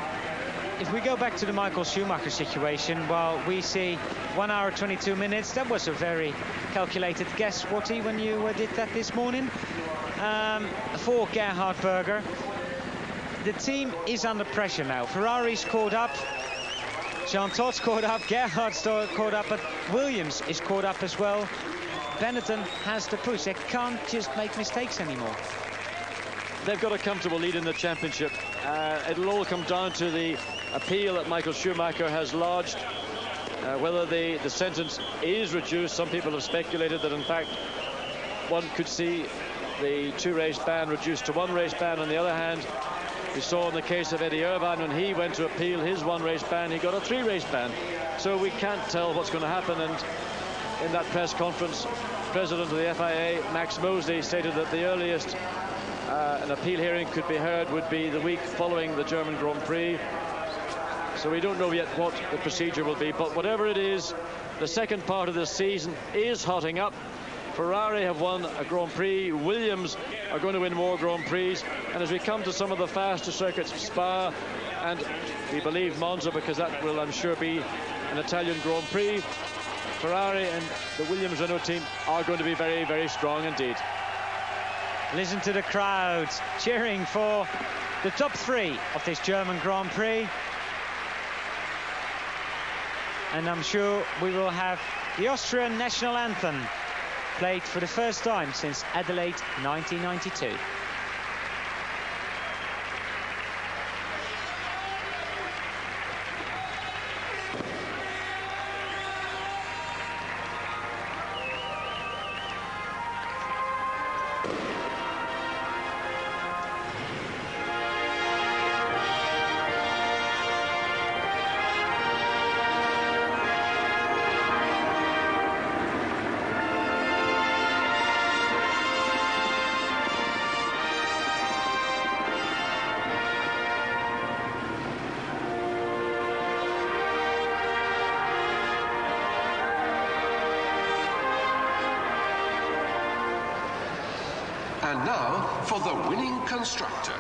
A: if we go back to the Michael Schumacher situation, well, we see 1 hour 22 minutes. That was a very calculated guess, Watty, when you did that this morning. For Gerhard Berger. The team is under pressure now. Ferrari's caught up, Jean Todt's caught up, Gerhard's caught up, but Williams is caught up as well. Benetton has to push. They can't just make mistakes anymore.
B: They've got a comfortable lead in the championship. It'll all come down to the appeal that Michael Schumacher has lodged. Whether the sentence is reduced. Some people have speculated that in fact one could see the 2-race ban reduced to 1-race ban. On the other hand, we saw in the case of Eddie Irvine, when he went to appeal his 1-race ban, he got a 3-race ban. So we can't tell what's going to happen. And in that press conference, President of the FIA, Max Mosley, stated that the earliest an appeal hearing could be heard would be the week following the German Grand Prix. So we don't know yet what the procedure will be. But whatever it is, the second part of this season is hotting up. Ferrari have won a Grand Prix. Williams are going to win more Grand Prix. And as we come to some of the faster circuits, Spa, and we believe Monza, because that will, I'm sure, be an Italian Grand Prix, Ferrari and the Williams Renault team are going to be very, very strong indeed.
A: Listen to the crowds cheering for the top 3 of this German Grand Prix. And I'm sure we will have the Austrian national anthem played for the first time since Adelaide 1992.
D: And now for the winning constructor.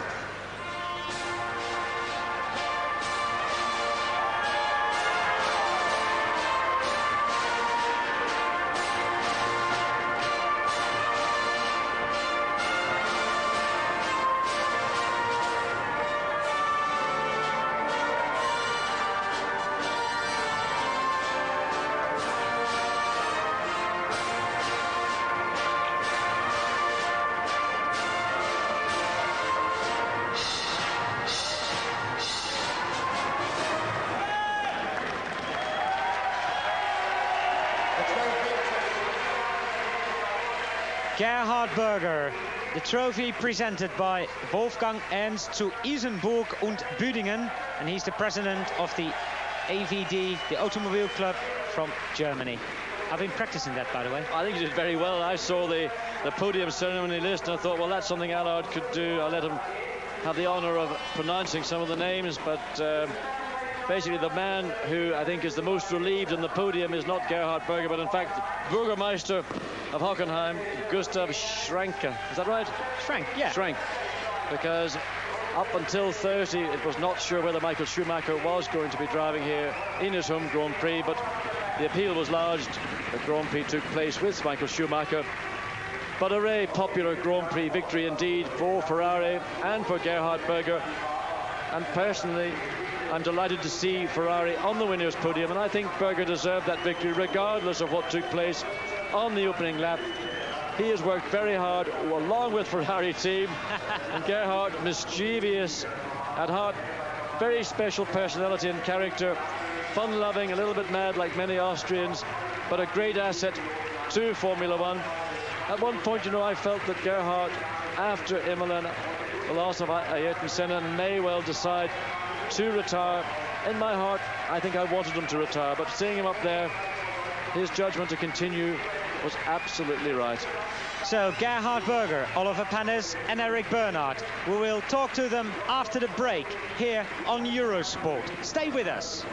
A: Gerhard Berger, the trophy presented by Wolfgang Ernst zu Isenburg und Büdingen, and he's the president of the AVD, the Automobile Club from Germany. I've been practicing that, by the way.
B: I think he did very well. I saw the podium ceremony list and I thought, well, that's something Allard could do. I'll let him have the honor of pronouncing some of the names, but basically the man who I think is the most relieved on the podium is not Gerhard Berger, but in fact Bürgermeister of Hockenheim, Gustav Schranke. Is that right?
A: Schrank, yeah.
B: Schrank. Because up until Thursday it was not sure whether Michael Schumacher was going to be driving here in his home Grand Prix, but the appeal was lodged. The Grand Prix took place with Michael Schumacher. But a very popular Grand Prix victory indeed for Ferrari and for Gerhard Berger. And personally, I'm delighted to see Ferrari on the winners' podium, and I think Berger deserved that victory regardless of what took place on the opening lap. He has worked very hard along with Ferrari team. And Gerhard, mischievous at heart, very special personality and character, fun-loving, a little bit mad like many Austrians, but a great asset to Formula One. At one point, you know, I felt that Gerhard, after Imola, the loss of Ayrton Senna, may well decide to retire. In my heart, I think I wanted him to retire, but seeing him up there, his judgment to continue was absolutely right.
A: So Gerhard Berger, Oliver Panis and Eric Bernard. We will talk to them after the break here on Eurosport. Stay with us.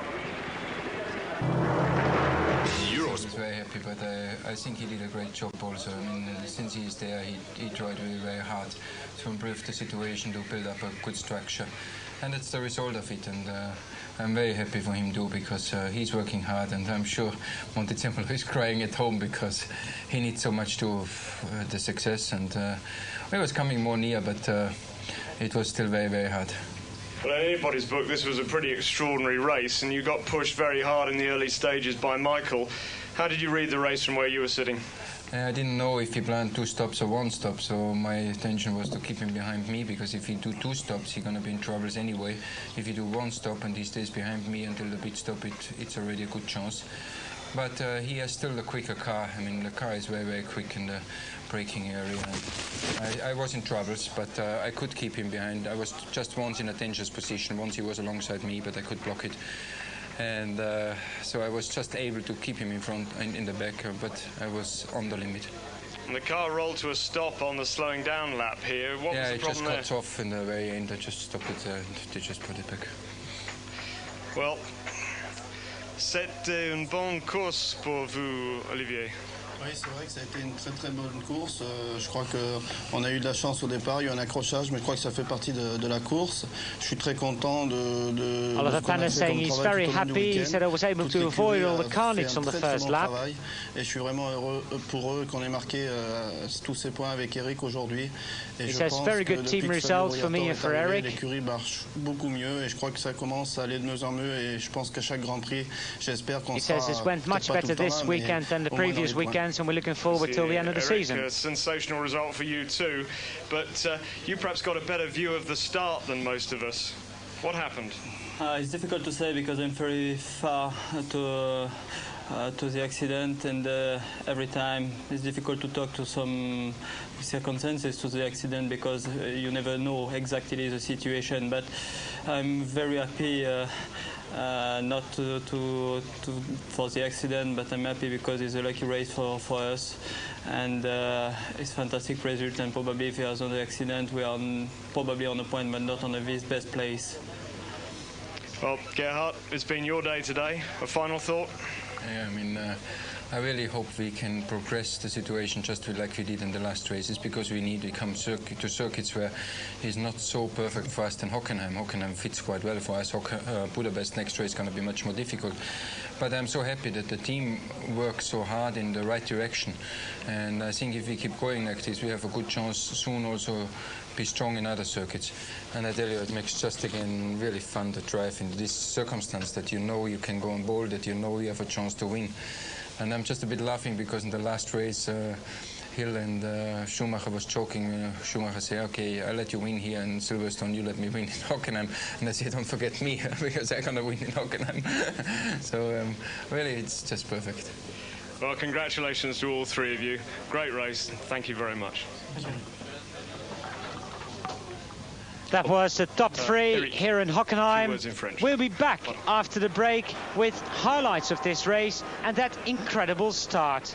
E: He's very happy, but I think he did a great job also. I mean, since he is there, he tried really very hard to improve the situation, to build up a good structure. And it's the result of it, and I'm very happy for him too, because he's working hard, and I'm sure Monte Zembalo is crying at home because he needs so much to the success, and it was coming more near, but it was still very, very hard.
F: Well, in anybody's book, this was a pretty extraordinary race, and you got pushed very hard in the early stages by Michael. How did you read the race from where you were sitting?
E: I didn't know if he planned 2 stops or 1 stop, so my intention was to keep him behind me, because if he do 2 stops, he's going to be in troubles anyway. If he do 1 stop and he stays behind me until the pit stop, it's already a good chance. But he has still the quicker car. I mean, the car is very, very quick in the braking area. I was in troubles, but I could keep him behind. I was just once in a dangerous position. Once he was alongside me, but I could block it. And so I was just able to keep him in front, in the back, but I was on the limit.
F: And the car rolled to a stop on the slowing down lap here. What was the problem there?
E: Yeah, it just cuts off in the very end. I just stopped it and they just put it back.
F: Well, c'était une bonne course pour vous, Olivier.
G: Oui, c'est vrai que ça a été une très très bonne course. Je crois qu'on a eu de la chance au départ, il y a eu un accrochage, mais je crois que ça fait partie de la course. Je suis très content de
A: Oliver Panis saying he's very happy. He said I was able to avoid all the carnage on the first lap.
G: Et je suis vraiment heureux pour eux qu'on ait marqué tous ces points avec Eric aujourd'hui.
A: He says very good team results for me and for Eric.
G: L'écurie marche beaucoup mieux et je crois que ça commence à aller de mieux en mieux et je pense qu'à chaque Grand Prix, j'espère qu'on sera.
A: He says it went much better this weekend than the previous weekends, and we're looking forward till the end of the season.
F: A sensational result for you too, but you perhaps got a better view of the start than most of us. What happened?
H: It's difficult to say because I'm very far to the accident, and every time it's difficult to talk to some circumstances to the accident because you never know exactly the situation. But I'm very happy not for the accident, but I'm happy because it's a lucky race for us, and it's fantastic result. And probably if there's another accident, we are probably on a point, but not on the best place.
F: Well, Gerhard, it's been your day today. A final thought?
E: Yeah, I mean, I really hope we can progress the situation just like we did in the last races, because we come to circuits where he's not so perfect for us than Hockenheim. Hockenheim fits quite well for us. Budapest next race is going to be much more difficult. But I'm so happy that the team works so hard in the right direction. And I think if we keep going like this, we have a good chance soon also be strong in other circuits. And I tell you, it makes just again really fun to drive in this circumstance, that you know you can go on board, that you know you have a chance to win. And I'm just a bit laughing because in the last race, Hill and Schumacher was joking. Schumacher said, okay, I'll let you win here in Silverstone, you let me win in Hockenheim. And I said, don't forget me, because I'm going to win in Hockenheim. So really, it's just perfect.
F: Well, congratulations to all 3 of you. Great race. Thank you very much.
A: That was the top 3 here in Hockenheim. We'll be back after the break with highlights of this race and that incredible start.